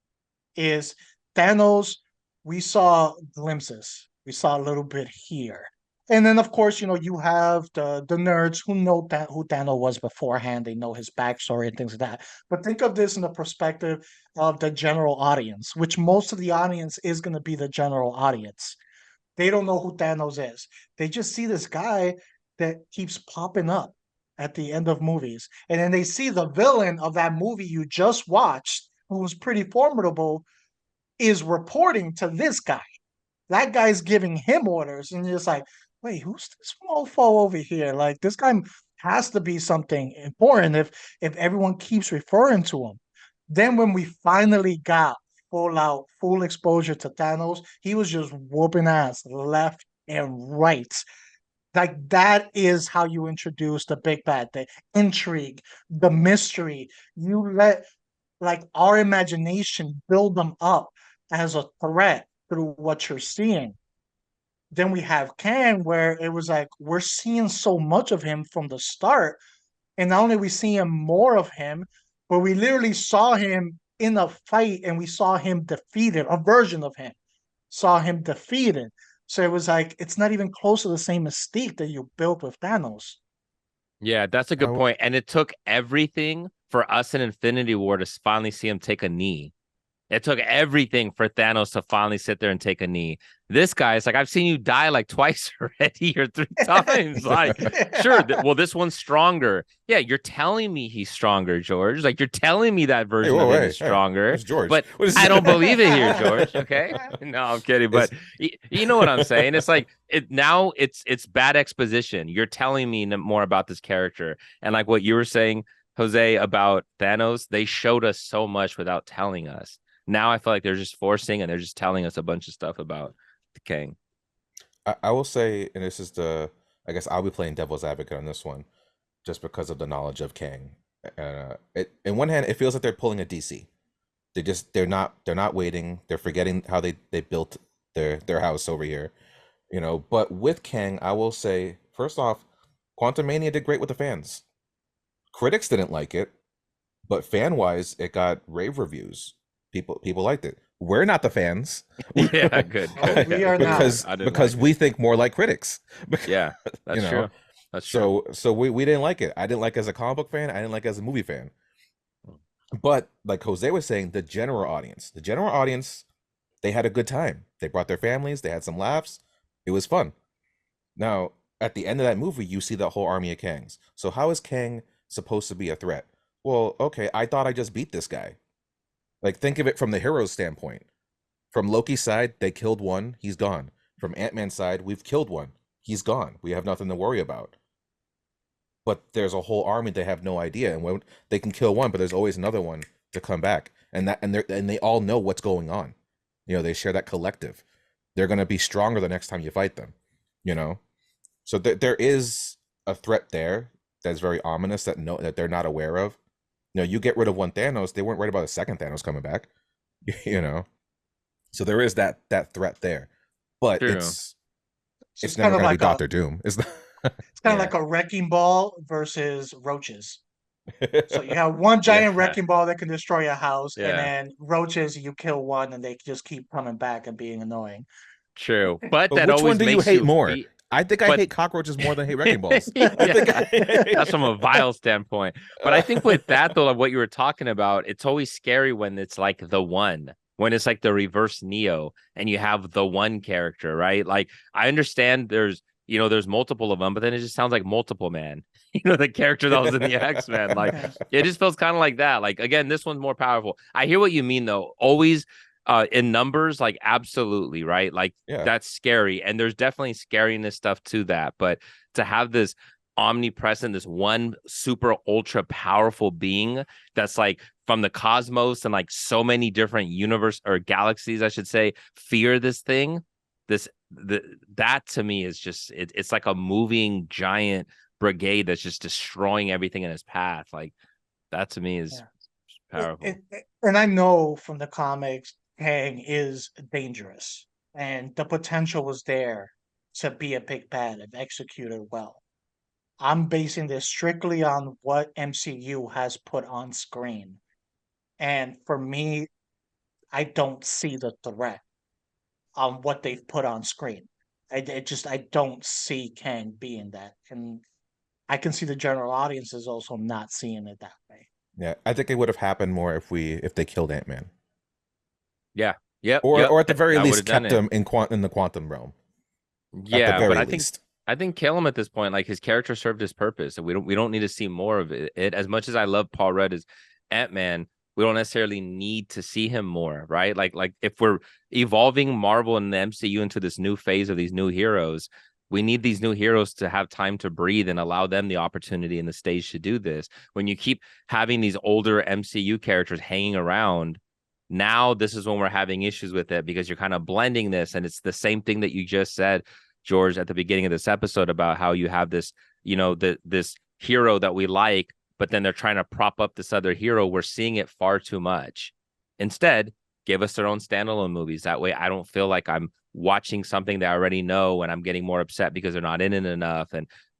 [SPEAKER 3] is Thanos, we saw glimpses. We saw a little bit here. And then of course, you have the nerds who know that who Thanos was beforehand. They know his backstory and things like that. But think of this in the perspective of the general audience, which most of the audience is going to be the general audience. They don't know who Thanos is. They just see this guy that keeps popping up at the end of movies. And then they see the villain of that movie you just watched, who was pretty formidable, is reporting to this guy. That guy's giving him orders, and you're just like, wait, who's this mofo over here? Like this guy has to be something important if everyone keeps referring to him. Then when we finally got full exposure to Thanos, he was just whooping ass left and right. Like that is how you introduce the big bad, the intrigue, the mystery. You let like our imagination build them up as a threat through what you're seeing. Then we have Kang, where it was like we're seeing so much of him from the start, and not only we see him more of him, but we literally saw him in a fight, and we saw him defeated. A version of him saw him defeated. So it was like it's not even close to the same mystique that you built with Thanos.
[SPEAKER 2] Yeah, that's a good point. And it took everything for us in Infinity War to finally see him take a knee. It took everything for Thanos to finally sit there and take a knee. This guy's like, I've seen you die like twice already or 3 times. Like, sure. Well, this one's stronger. Yeah, you're telling me he's stronger, George. Like, you're telling me that version of him is stronger.
[SPEAKER 1] It's George.
[SPEAKER 2] But I don't believe it here, George. Okay. No, I'm kidding. But you know what I'm saying? It's like now it's bad exposition. You're telling me more about this character. And like what you were saying, Jose, about Thanos, they showed us so much without telling us. Now I feel like they're just forcing and they're just telling us a bunch of stuff about the Kang.
[SPEAKER 1] I will say, and this is I guess I'll be playing devil's advocate on this one, just because of the knowledge of Kang. In one hand, it feels like they're pulling a DC. They're not waiting. They're forgetting how they built their house over here, But with Kang, I will say, first off, Quantumania did great with the fans. Critics didn't like it, but fan wise, it got rave reviews. People liked it. We're not the fans.
[SPEAKER 2] Yeah, good.
[SPEAKER 3] We are
[SPEAKER 1] because we think more like critics.
[SPEAKER 2] Yeah, that's true. That's true.
[SPEAKER 1] So we didn't like it. I didn't like it as a comic book fan. I didn't like it as a movie fan. But like Jose was saying, the general audience, they had a good time. They brought their families. They had some laughs. It was fun. Now, at the end of that movie, you see the whole army of Kangs. So how is Kang supposed to be a threat? Well, okay, I thought I just beat this guy. Like, think of it from the hero's standpoint. From Loki's side, they killed one, he's gone. From Ant-Man's side, we've killed one, he's gone. We have nothing to worry about. But there's a whole army, they have no idea. And when they can kill one, but there's always another one to come back. And they all know what's going on. They share that collective. They're going to be stronger the next time you fight them. So there is a threat there that's very ominous that they're not aware of. You know, you get rid of one Thanos, they weren't worried about a second Thanos coming back. You know, so there is that threat there, but
[SPEAKER 2] True.
[SPEAKER 3] So
[SPEAKER 1] it's
[SPEAKER 3] it's kind
[SPEAKER 1] never
[SPEAKER 3] of
[SPEAKER 1] gonna be
[SPEAKER 3] like a
[SPEAKER 1] Doctor Doom. It's not.
[SPEAKER 3] it's kind of
[SPEAKER 2] Yeah.
[SPEAKER 3] like a wrecking ball versus roaches. So you have one giant
[SPEAKER 2] Yeah.
[SPEAKER 3] wrecking ball that can destroy a house, and
[SPEAKER 2] Yeah.
[SPEAKER 3] then roaches, you kill one and they just keep coming back and being annoying.
[SPEAKER 2] True. But
[SPEAKER 1] But
[SPEAKER 2] that
[SPEAKER 1] which one
[SPEAKER 2] always
[SPEAKER 1] do you
[SPEAKER 2] makes
[SPEAKER 1] hate
[SPEAKER 2] you
[SPEAKER 1] more?
[SPEAKER 2] feel.
[SPEAKER 1] I think I
[SPEAKER 2] But
[SPEAKER 1] hate cockroaches more than I hate wrecking balls. I think.
[SPEAKER 2] yeah, that's from a vile standpoint. But I think with that though, like what you were talking about, it's always scary when it's like the one, when it's like the reverse Neo, and you have the one character, right? Like I understand there's multiple of them, but then it just sounds like multiple man. The character that was in the X-Men, like
[SPEAKER 3] Yeah.
[SPEAKER 2] it just feels kind of like that. Like again, this one's more powerful. I hear what you mean though. Always in numbers, like absolutely, right? Like
[SPEAKER 1] Yeah.
[SPEAKER 2] that's scary. And there's definitely scariness stuff to that. But to have this omnipresent, this one super ultra powerful being that's like from the cosmos and like so many different universe or galaxies, I should say, fear this thing, that to me is just it's like a moving giant brigade that's just destroying everything in its path. Like that to me is
[SPEAKER 3] Yeah.
[SPEAKER 2] powerful.
[SPEAKER 3] And I know from the comics, Kang is dangerous, and the potential was there to be a big bad if executed well. I'm basing this strictly on what MCU has put on screen. And for me, I don't see the threat on what they've put on screen. I don't see Kang being that. And I can see the general audience is also not seeing it that way.
[SPEAKER 1] Yeah, I think it would have happened more if they killed Ant-Man,
[SPEAKER 2] Yeah. Yep.
[SPEAKER 1] or
[SPEAKER 2] Yep.
[SPEAKER 1] at the very
[SPEAKER 2] That would
[SPEAKER 1] least
[SPEAKER 2] have done
[SPEAKER 1] kept
[SPEAKER 2] it.
[SPEAKER 1] him in the quantum realm. At the
[SPEAKER 2] Yeah, but
[SPEAKER 1] very
[SPEAKER 2] I think
[SPEAKER 1] least.
[SPEAKER 2] I think kill him at this point. Like his character served his purpose, and we don't need to see more of it. As much as I love Paul Rudd as Ant-Man, we don't necessarily need to see him more, right? Like if we're evolving Marvel and the MCU into this new phase of these new heroes, we need these new heroes to have time to breathe and allow them the opportunity and the stage to do this. When you keep having these older MCU characters hanging around, now this is when we're having issues with it because you're kind of blending this, and it's the same thing that you just said, George, at the beginning of this episode about how you have this, this hero that we like, but then they're trying to prop up this other hero. We're seeing it far too much. Instead, give us their own standalone movies. That way, I don't feel like I'm watching something that I already know and I'm getting more upset because they're not in it enough.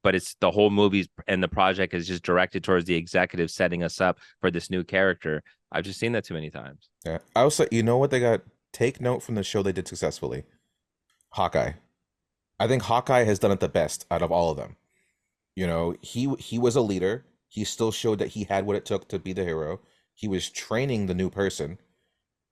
[SPEAKER 2] But it's the whole movies and the project is just directed towards the executive setting us up for this new character. I've just seen that too many times.
[SPEAKER 1] Yeah. I also, you know what they got? Take note from the show they did successfully. Hawkeye. I think Hawkeye has done it the best out of all of them. You know, he was a leader. He still showed that he had what it took to be the hero. He was training the new person.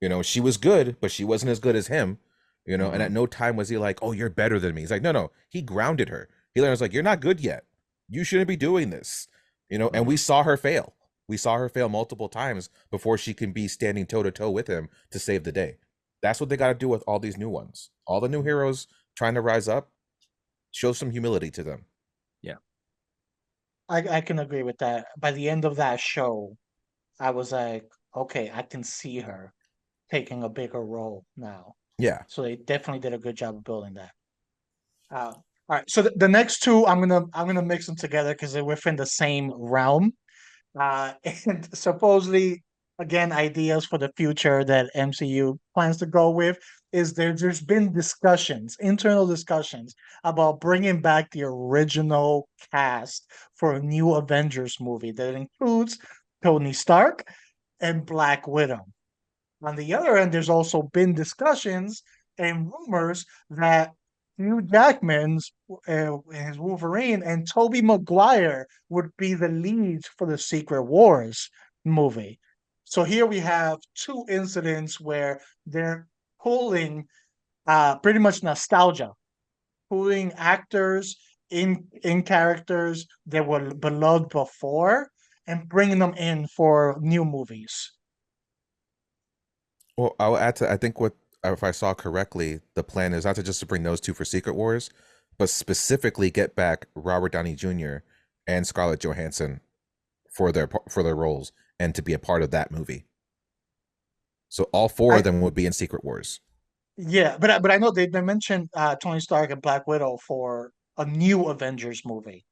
[SPEAKER 1] You know, she was good, but she wasn't as good as him. You know, and
[SPEAKER 2] Mm-hmm.
[SPEAKER 1] at no time was he like, "Oh, you're better than me." He's like, "No, no." He grounded her. He was like, "You're not good yet. You shouldn't be doing this." You know, and we
[SPEAKER 2] Mm-hmm.
[SPEAKER 1] saw her fail. We saw her fail multiple times before she can be standing toe to toe with him to save the day. That's what they got to do with all these new ones. All the new heroes trying to rise up, show some humility to them.
[SPEAKER 2] Yeah.
[SPEAKER 3] I can agree with that. By the end of that show, I was like, okay, I can see her taking a bigger role now.
[SPEAKER 1] Yeah.
[SPEAKER 3] So they definitely did a good job of building that. All right. So the next two, I'm gonna mix them together because they're within the same realm. And supposedly, again, ideas for the future that MCU plans to go with is there's been discussions, internal discussions about bringing back the original cast for a new Avengers movie that includes Tony Stark and Black Widow. On the other end, there's also been discussions and rumors that Hugh Jackman's his Wolverine and Tobey Maguire would be the leads for the Secret Wars movie. So here we have two incidents where they're pulling pretty much nostalgia, pulling actors in characters that were beloved before and bringing them in for new movies.
[SPEAKER 1] Well, I'll add to. I think what if I saw correctly, the plan is not to just to bring those two for Secret Wars, but specifically get back Robert Downey Jr. and Scarlett Johansson for their roles and to be a part of that movie. So all four of
[SPEAKER 3] I
[SPEAKER 1] them would be in Secret Wars.
[SPEAKER 3] Yeah, but I know they mentioned Tony Stark and Black Widow for a new Avengers movie.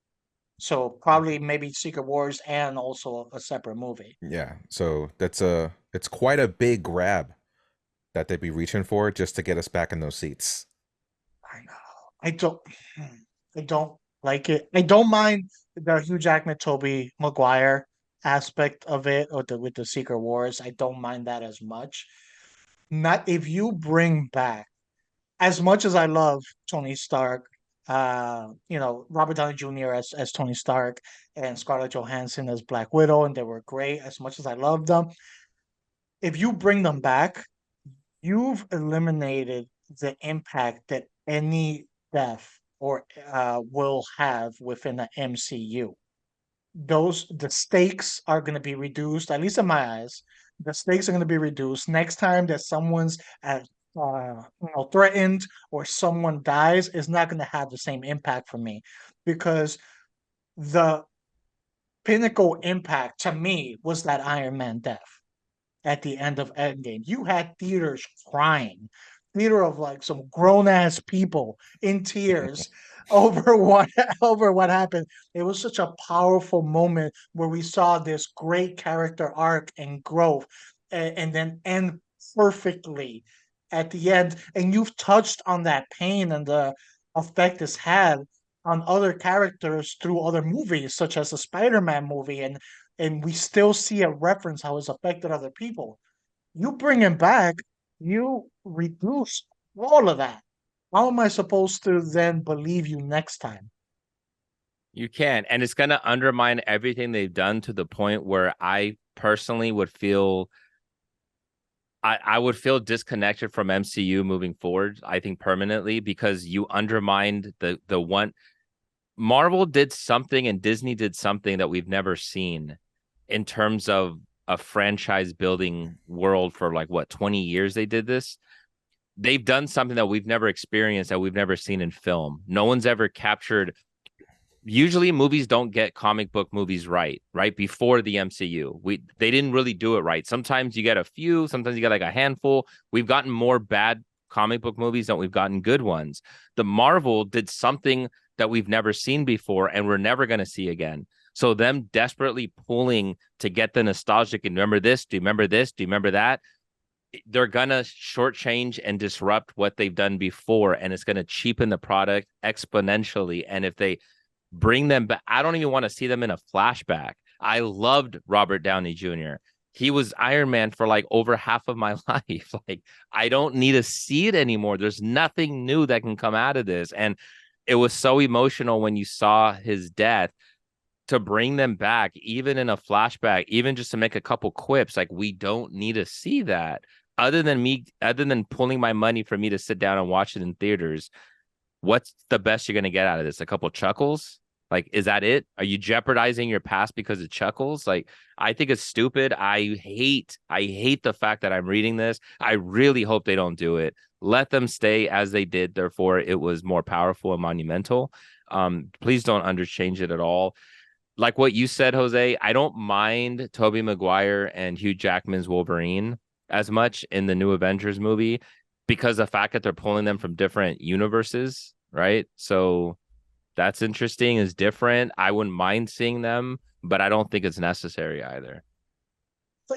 [SPEAKER 3] So probably maybe Secret Wars and also a separate movie.
[SPEAKER 1] Yeah, so it's quite a big grab that they'd be reaching for just to get us back in those seats.
[SPEAKER 3] I know. I don't. I don't like it. I don't mind the Hugh Jackman, Tobey Maguire aspect of it, or the with the Secret Wars. I don't mind that as much. Not if you bring back, as much as I love Tony Stark, Robert Downey Jr. as Tony Stark and Scarlett Johansson as Black Widow, and they were great. As much as I love them, if you bring them back, you've eliminated the impact that any death or will have within the MCU. The stakes are going to be reduced, at least in my eyes. The stakes are going to be reduced. Next time that someone's threatened or someone dies, is not going to have the same impact for me, because the pinnacle impact to me was that Iron Man death at the end of Endgame. You had theaters crying, theater of like some grown ass people in tears over what over what happened. It was such a powerful moment where we saw this great character arc and growth, and then end perfectly at the end. And you've touched on that pain and the effect it's had on other characters through other movies, such as the Spider-Man movie, and we still see a reference how it's affected other people. You bring him back, you reduce all of that. How am I supposed to then believe you next time?
[SPEAKER 2] You can, and it's going to undermine everything they've done to the point where I personally would feel I would feel disconnected from MCU moving forward, I think permanently, because you undermined the one. Marvel did something and Disney did something that we've never seen in terms of a franchise building world for like what 20 years they did this. They've done something that we've never experienced, that we've never seen in film. No one's ever captured. Usually movies don't get comic book movies right before the MCU. They didn't really do it right. Sometimes you get a few, sometimes you get like a handful. We've gotten more bad comic book movies than we've gotten good ones. The Marvel did something that we've never seen before and we're never going to see again. So them desperately pulling to get the nostalgic and remember this, do you remember this? Do you remember that? They're gonna shortchange and disrupt what they've done before, and it's gonna cheapen the product exponentially. And if they bring them back, I don't even want to see them in a flashback. I loved Robert Downey Jr. He was Iron Man for like over half of my life. Like, I don't need to see it anymore. There's nothing new that can come out of this. And it was so emotional when you saw his death. To bring them back, even in a flashback, even just to make a couple quips, like we don't need to see that. Other than pulling my money for me to sit down and watch it in theaters, what's the best you're going to get out of this? A couple chuckles? Like, is that it? Are you jeopardizing your past because of chuckles? Like, I think it's stupid. I hate the fact that I'm reading this. I really hope they don't do it. Let them stay as they did. Therefore, it was more powerful and monumental. Please don't underchange it at all. Like what you said, Jose, I don't mind Tobey Maguire and Hugh Jackman's Wolverine as much in the new Avengers movie because the fact that they're pulling them from different universes, right? So that's interesting, is different. I wouldn't mind seeing them, but I don't think it's necessary either.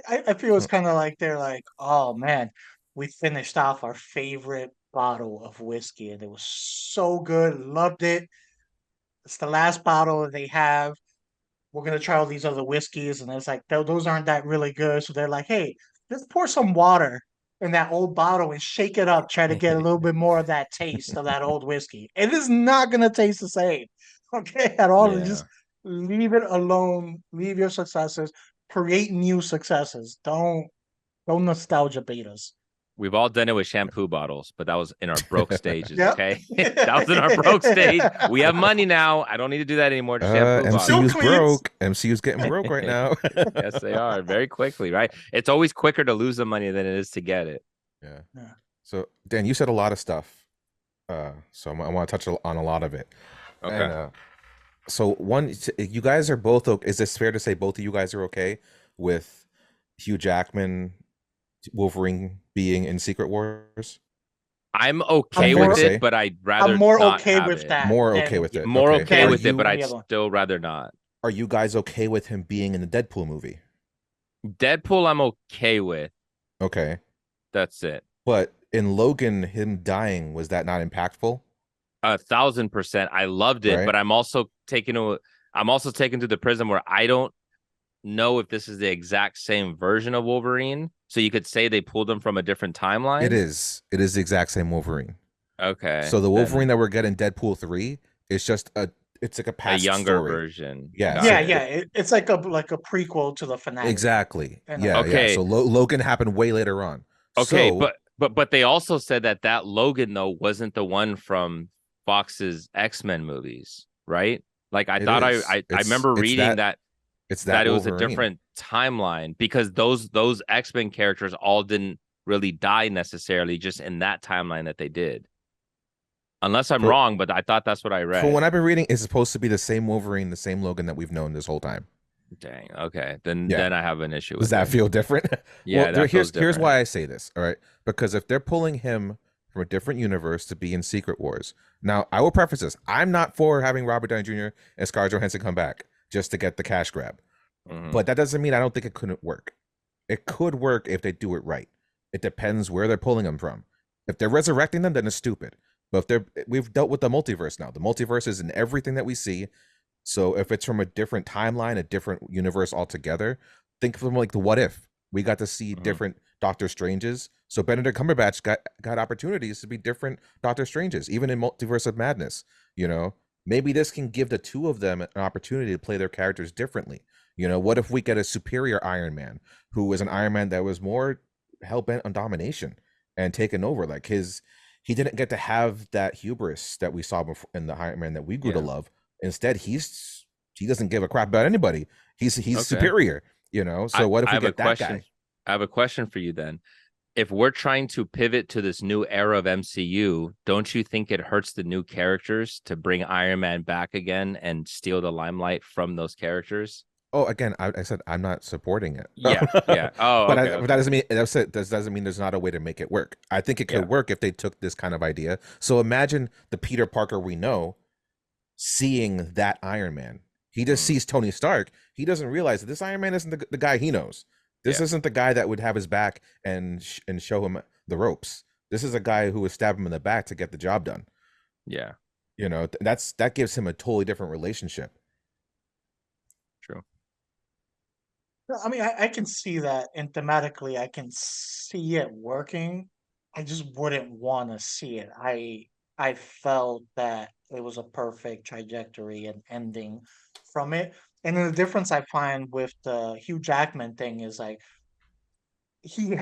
[SPEAKER 3] I feel it's kind of like they're like, oh man, we finished off our favorite bottle of whiskey and it was so good, loved it. It's the last bottle they have. We're gonna try all these other whiskeys, and it's like those aren't that really good. So they're like, hey, just pour some water in that old bottle and shake it up. Try to get a little bit more of that taste of that old whiskey. It is not gonna taste the same, okay, at all.
[SPEAKER 2] Yeah.
[SPEAKER 3] Just leave it alone. Leave your successes. Create new successes. Don't nostalgia bait us.
[SPEAKER 2] We've all done it with shampoo bottles, but that was in our broke stages,
[SPEAKER 3] Yep.
[SPEAKER 2] okay? That was in our broke stage. We have money now. I don't need to do that anymore. Shampoo
[SPEAKER 3] Still
[SPEAKER 2] bottles.
[SPEAKER 1] MCU's
[SPEAKER 3] cleans.
[SPEAKER 1] broke. MCU's getting broke right now.
[SPEAKER 2] Yes, they are. Very quickly, right? It's always quicker to lose the money than it is to get it.
[SPEAKER 1] Yeah.
[SPEAKER 3] Yeah.
[SPEAKER 1] So Dan, you said a lot of stuff. So I want to touch on a lot of it.
[SPEAKER 2] Okay.
[SPEAKER 1] And so one, you guys are both okay. Is this fair to say both of you guys are okay with Hugh Jackman, Wolverine being in Secret Wars?
[SPEAKER 2] I'm
[SPEAKER 3] I'm
[SPEAKER 2] okay
[SPEAKER 1] Fair to
[SPEAKER 2] with
[SPEAKER 3] more
[SPEAKER 1] say.
[SPEAKER 2] it, but I'd
[SPEAKER 3] I'm
[SPEAKER 2] rather
[SPEAKER 3] more
[SPEAKER 2] not
[SPEAKER 3] okay
[SPEAKER 2] have
[SPEAKER 3] with
[SPEAKER 2] it.
[SPEAKER 3] that
[SPEAKER 1] More okay
[SPEAKER 3] than
[SPEAKER 1] with it.
[SPEAKER 2] More
[SPEAKER 1] Okay.
[SPEAKER 2] okay
[SPEAKER 3] than
[SPEAKER 1] Are
[SPEAKER 2] with it, but
[SPEAKER 3] than
[SPEAKER 2] I'd
[SPEAKER 3] the
[SPEAKER 1] you
[SPEAKER 3] other one.
[SPEAKER 2] still rather not.
[SPEAKER 1] are you guys okay with him being in the Deadpool movie?
[SPEAKER 2] Deadpool, I'm okay with.
[SPEAKER 1] Okay.
[SPEAKER 2] That's it.
[SPEAKER 1] But in Logan, him dying, was that not impactful?
[SPEAKER 2] 1,000%. I loved it,
[SPEAKER 1] Right?
[SPEAKER 2] but I'm also taken to the prism where I don't know if this is the exact same version of Wolverine. So you could say they pulled him from a different
[SPEAKER 1] It
[SPEAKER 2] timeline.
[SPEAKER 1] is. It is the exact same Wolverine.
[SPEAKER 2] Okay,
[SPEAKER 1] So the Wolverine
[SPEAKER 2] then
[SPEAKER 1] that we're getting Deadpool 3 is just it's like a
[SPEAKER 2] a
[SPEAKER 1] past
[SPEAKER 2] younger
[SPEAKER 1] story.
[SPEAKER 2] version.
[SPEAKER 1] Yeah,
[SPEAKER 3] Yeah,
[SPEAKER 2] Got
[SPEAKER 1] so
[SPEAKER 2] it.
[SPEAKER 3] yeah. It's like a prequel to the finale
[SPEAKER 1] exactly.
[SPEAKER 3] in a
[SPEAKER 1] Yeah,
[SPEAKER 3] way.
[SPEAKER 1] yeah.
[SPEAKER 2] Okay,
[SPEAKER 1] So Logan happened way later on.
[SPEAKER 2] okay,
[SPEAKER 1] So
[SPEAKER 2] but they also said that Logan though wasn't the one from Fox's X-Men movies, right? Like I
[SPEAKER 1] it
[SPEAKER 2] thought
[SPEAKER 1] is.
[SPEAKER 2] I remember reading that
[SPEAKER 1] It's that
[SPEAKER 2] that it was a
[SPEAKER 1] Wolverine.
[SPEAKER 2] different timeline because those X-Men characters all didn't really die necessarily just in that timeline that they did. Unless I'm
[SPEAKER 1] For
[SPEAKER 2] wrong, but I thought that's what I
[SPEAKER 1] for
[SPEAKER 2] read.
[SPEAKER 1] what I've been reading, it's supposed to be the same Wolverine, the same Logan that we've known this whole time.
[SPEAKER 2] Dang. Okay. Then
[SPEAKER 1] Yeah.
[SPEAKER 2] I have an issue
[SPEAKER 1] Does
[SPEAKER 2] with
[SPEAKER 1] that
[SPEAKER 2] it.
[SPEAKER 1] feel different? Well,
[SPEAKER 2] Yeah, that feels
[SPEAKER 1] here's
[SPEAKER 2] different.
[SPEAKER 1] why I say this. All right, because if they're pulling him from a different universe to be in Secret Wars, now I will preface this: I'm not for having Robert Downey Jr. and Scarlett Johansson come back just to get the cash grab,
[SPEAKER 2] Hmm.
[SPEAKER 1] but that doesn't mean I don't think it couldn't work. It could work if they do it right. It depends where they're pulling them from. If they're resurrecting them, then it's stupid. But if we've dealt with the multiverse now. The multiverse is in everything that we see. So if it's from a different timeline, a different universe altogether, think from like the what if. We got to see
[SPEAKER 2] Hmm.
[SPEAKER 1] different Doctor Stranges. So Benedict Cumberbatch got opportunities to be different Doctor Stranges, even in Multiverse of Madness. You know, maybe this can give the two of them an opportunity to play their characters differently. You know, what if we get a superior Iron Man who was an Iron Man that was more hell bent on domination and taking over? Like he didn't get to have that hubris that we saw before in the Iron Man that we grew to
[SPEAKER 2] Yeah.
[SPEAKER 1] love. Instead, he doesn't give a crap about anybody. He's
[SPEAKER 2] Okay.
[SPEAKER 1] superior, you know. So what if
[SPEAKER 2] I
[SPEAKER 1] we
[SPEAKER 2] have a
[SPEAKER 1] get that
[SPEAKER 2] question.
[SPEAKER 1] guy?
[SPEAKER 2] I have a question for you then. If we're trying to pivot to this new era of MCU, don't you think it hurts the new characters to bring Iron Man back again and steal the limelight from those characters?
[SPEAKER 1] Oh, again, I said I'm not supporting it,
[SPEAKER 2] Yeah, yeah. Oh, okay,
[SPEAKER 1] but that
[SPEAKER 2] okay.
[SPEAKER 1] doesn't mean that doesn't mean there's not a way to make it work. I think it
[SPEAKER 2] Yeah.
[SPEAKER 1] could work if they took this kind of idea. So imagine the Peter Parker we know seeing that Iron Man. He just
[SPEAKER 2] Mm,
[SPEAKER 1] sees Tony Stark. He doesn't realize that this Iron Man isn't the guy he knows. This
[SPEAKER 2] yeah,
[SPEAKER 1] isn't the guy that would have his back and show him the ropes. This is a guy who would stab him in the back to get the job done.
[SPEAKER 2] yeah.
[SPEAKER 1] You know, that gives him a totally different relationship.
[SPEAKER 2] True.
[SPEAKER 3] I mean, I can see that, and thematically, I can see it working. I just wouldn't want to see it. I felt that it was a perfect trajectory and ending from it. And then the difference I find with the Hugh Jackman thing is like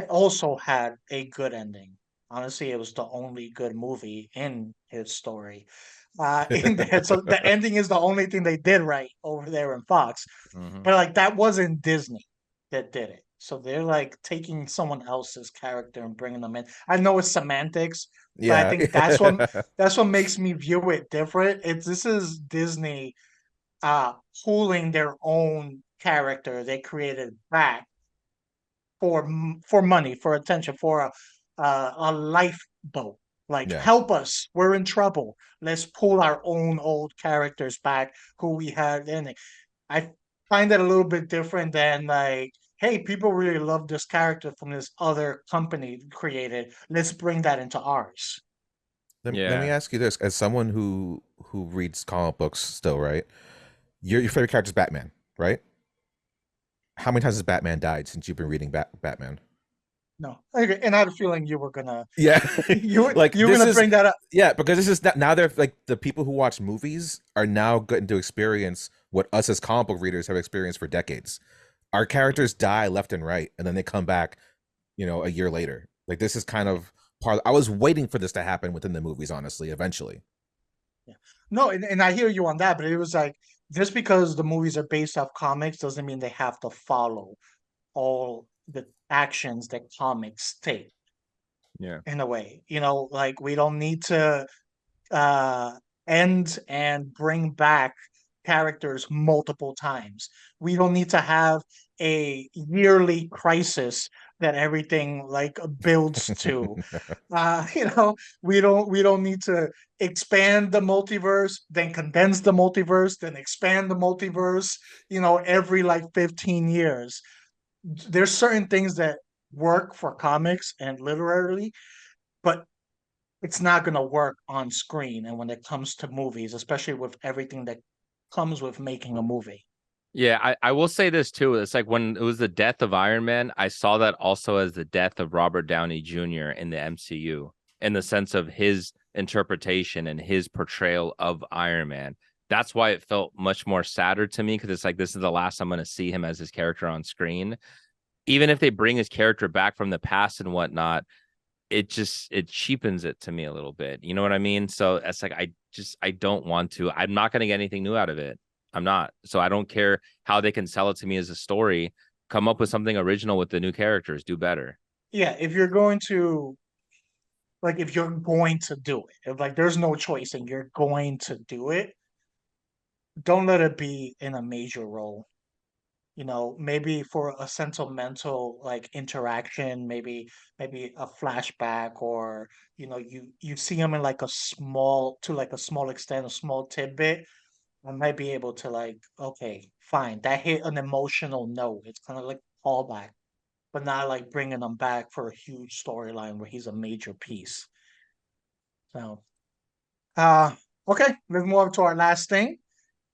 [SPEAKER 3] also had a good ending. Honestly, it was the only good movie in his story. In there, so the ending is the only thing they did right over there in Fox.
[SPEAKER 2] Hmm.
[SPEAKER 3] But like that wasn't Disney that did it. So they're like taking someone else's character and bringing them in. I know it's semantics, but I
[SPEAKER 1] Yeah.
[SPEAKER 3] think that's what makes me view it different. It's this is Disney uh pulling their own character they created back for money, for attention, for a lifeboat. Like,
[SPEAKER 1] Yeah.
[SPEAKER 3] help us, we're in trouble. Let's pull our own old characters back who we had in it. I find that a little bit different than like, hey, people really love this character from this other company created. Let's bring that into ours.
[SPEAKER 1] Let me
[SPEAKER 2] Yeah.
[SPEAKER 1] ask you this: as someone who reads comic books still, right? Your favorite character is Batman, right? How many times has Batman died since you've been reading Batman?
[SPEAKER 3] No, okay, and I had a feeling you were gonna
[SPEAKER 1] Yeah, like
[SPEAKER 3] you were
[SPEAKER 1] this
[SPEAKER 3] gonna
[SPEAKER 1] is
[SPEAKER 3] bring that up.
[SPEAKER 1] yeah, because this is now they're like the people who watch movies are now getting to experience what us as comic book readers have experienced for decades. Our characters die left and right, and then they come back, you know, a year later. Like this is kind of part. I was waiting for this to happen within the movies, honestly. Eventually,
[SPEAKER 3] Yeah. No, and I hear you on that, but it was like just because the movies are based off comics doesn't mean they have to follow all the actions that comics take
[SPEAKER 2] Yeah.
[SPEAKER 3] in a way. Like we don't need to uh end and bring back characters multiple times. We don't need to have a yearly crisis that everything like builds to. You know, we don't need to expand the multiverse, then condense the multiverse, then expand the multiverse, every like 15 years. There's certain things that work for comics and literary, but it's not going to work on screen and when it comes to movies, especially with everything that comes with making a movie.
[SPEAKER 2] Yeah, I will say this too. It's like when it was the death of Iron Man, I saw that also as the death of Robert Downey Jr. in the MCU, in the sense of his interpretation and his portrayal of Iron Man. That's why it felt much more sadder to me, because it's like this is the last I'm going to see him as his character on screen. Even if they bring his character back from the past and whatnot, it cheapens it to me a little bit. You know what I mean? So it's like I don't want to. I'm not going to get anything new out of it. I'm not. So I don't care how they can sell it to me as a story. Come up with something original with the new characters. Do better.
[SPEAKER 3] Yeah, if you're going to do it, if like there's no choice and you're going to do it, don't let it be in a major role. Maybe for a sentimental like interaction, maybe a flashback, or you see him in like a small extent, a small tidbit. I might be able to like, okay, fine, that hit an emotional note. It's kind of like callback, but not like bringing him back for a huge storyline where he's a major piece. So, uh, okay, let's move on to our last thing.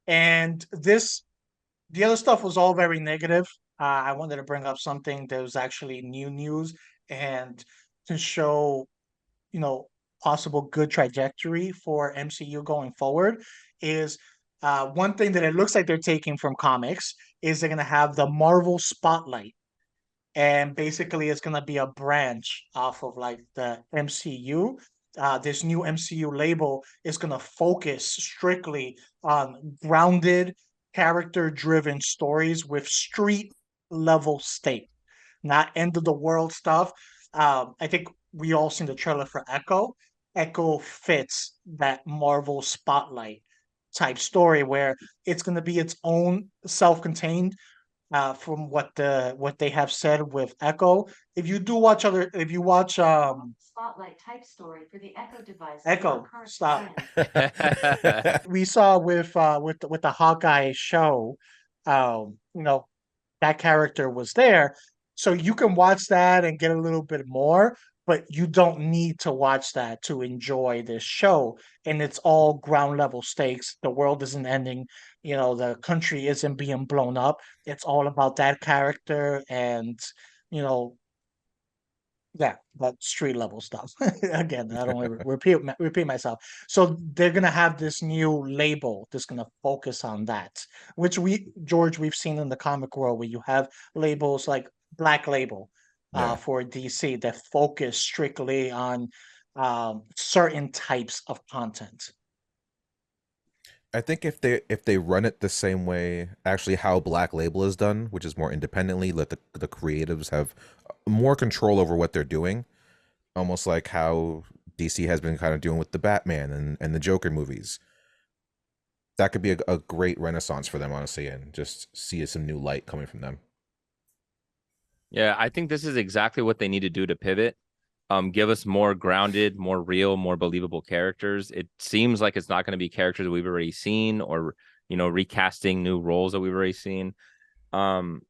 [SPEAKER 3] And the other stuff was all very negative. I wanted to bring up something that was actually new news and to show, you know, possible good trajectory for MCU going forward is one thing that it looks like they're taking from comics is they're going to have the Marvel Spotlight. And basically, it's going to be a branch off of like the MCU. This new MCU label is going to focus strictly on grounded, character driven stories with street level stake, not end of the world stuff. I think we all seen the trailer for Echo. Echo fits that Marvel Spotlight type story where it's going to be its own self-contained, from what they have said with Echo. If you watch Spotlight type story for the Echo device. Echo, stop. We saw with the Hawkeye show, you know, that character was there. So you can watch that and get a little bit more, but you don't need to watch that to enjoy this show. And it's all ground level stakes. The world isn't ending, the country isn't being blown up. It's all about that character and, you know, yeah, that street level stuff. Again, I don't want to repeat myself. So they're gonna have this new label that's gonna focus on that, which we've seen in the comic world where you have labels like Black Label,
[SPEAKER 1] Yeah.
[SPEAKER 3] for DC that focus strictly on certain types of content.
[SPEAKER 1] I think if they run it the same way, actually how Black Label is done, which is more independently, let the creatives have more control over what they're doing, almost like how DC has been kind of doing with the Batman and the Joker movies. That could be a great renaissance for them, honestly, and just see some new light coming from them.
[SPEAKER 2] Yeah, I think this is exactly what they need to do to pivot. Give us more grounded, more real, more believable characters. It seems like it's not going to be characters that we've already seen, or recasting new roles that we've already seen. Um,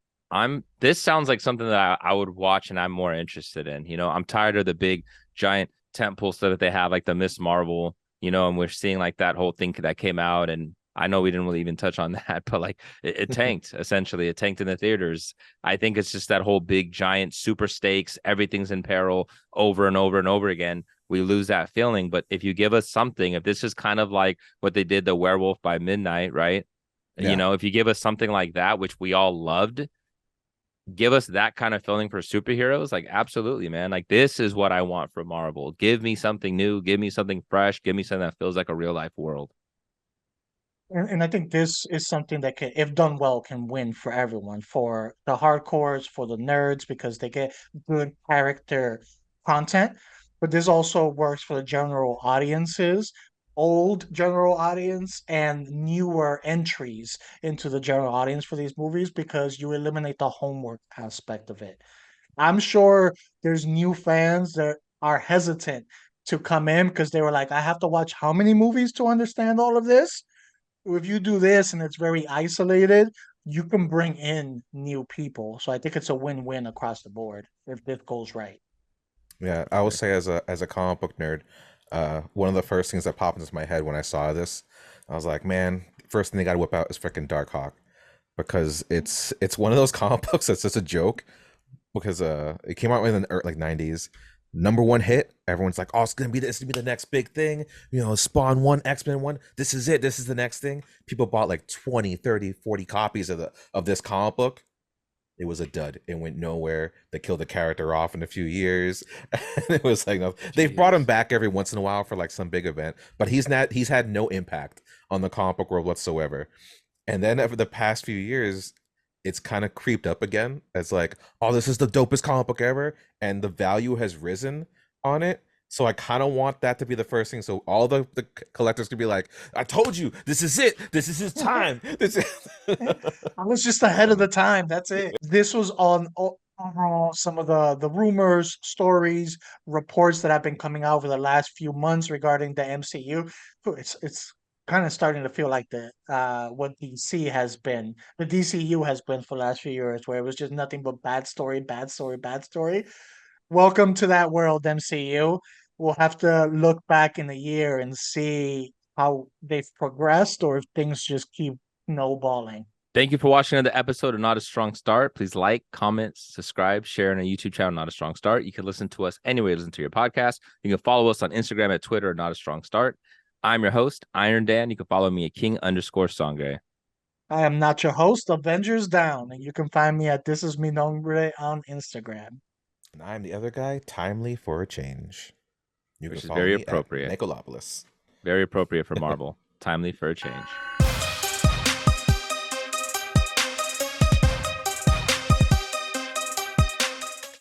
[SPEAKER 2] this sounds like something that I would watch and I'm more interested in. I'm tired of the big giant tentpole stuff that they have, like the Miss Marvel, and we're seeing like that whole thing that came out, and I know we didn't really even touch on that, but like it tanked essentially. It tanked in the theaters. I think it's just that whole big giant super stakes, everything's in peril over and over and over again. We lose that feeling. But if you give us something, if this is kind of like what they did the Werewolf by Midnight, right?
[SPEAKER 1] Yeah.
[SPEAKER 2] If you give us something like that, which we all loved, give us that kind of feeling for superheroes, like absolutely, man. Like this is what I want from Marvel. Give me something new, give me something fresh, give me something that feels like a real life world.
[SPEAKER 3] And I think this is something that can, if done well, can win for everyone, for the hardcores, for the nerds, because they get good character content. But this also works for the general audiences, old general audience, and newer entries into the general audience for these movies, because you eliminate the homework aspect of it. I'm sure there's new fans that are hesitant to come in because they were like, I have to watch how many movies to understand all of this? If you do this and it's very isolated, you can bring in new people. So I think it's a win-win across the board if this goes right.
[SPEAKER 1] Yeah, I will say as a comic book nerd, one of the first things that popped into my head when I saw this, I was like, man, first thing they got to whip out is freaking Darkhawk because it's one of those comic books that's just a joke because it came out in the like 90s. Number one hit. Everyone's like, oh, it's gonna be the next big thing. You know, Spawn 1, X-Men 1. This is it. This is the next thing. People bought like 20, 30, 40 copies of this comic book. It was a dud. It went nowhere. They killed the character off in a few years. And it was like, no, they've brought him
[SPEAKER 2] Jeez.
[SPEAKER 1] back every once in a while for like some big event, but he's had no impact on the comic book world whatsoever. And then over the past few years, it's kind of creeped up again as like, oh, this is the dopest comic book ever, and the value has risen on it. So I kind of want that to be the first thing. So all the collectors could be like, I told you, this is it. This is his time. This is
[SPEAKER 3] I was just ahead of the time. That's it. This was on overall some of the rumors, stories, reports that have been coming out over the last few months regarding the MCU. It's kind of starting to feel like the what DC has been, the DCU has been for the last few years, where it was just nothing but bad story, bad story, bad story. Welcome to that world, MCU. We'll have to look back in a year and see how they've progressed or if things just keep snowballing.
[SPEAKER 2] Thank you for watching another episode of Not a Strong Start. Please like, comment, subscribe, share on our YouTube channel, Not a Strong Start. You can listen to us anywhere you listen to your podcast. You can follow us on Instagram at Twitter, Not a Strong Start. I'm your host, Iron Dan. You can follow me at King_Sangre.
[SPEAKER 3] I am not your host, Avengers Down, and you can find me at This Is Mi Nombre on Instagram.
[SPEAKER 1] and I'm the other guy, timely for a change. You
[SPEAKER 2] Which
[SPEAKER 1] can
[SPEAKER 2] is
[SPEAKER 1] follow
[SPEAKER 2] very
[SPEAKER 1] me at
[SPEAKER 2] appropriate.
[SPEAKER 1] Nicolopolis.
[SPEAKER 2] Very appropriate for Marvel. Timely for a change.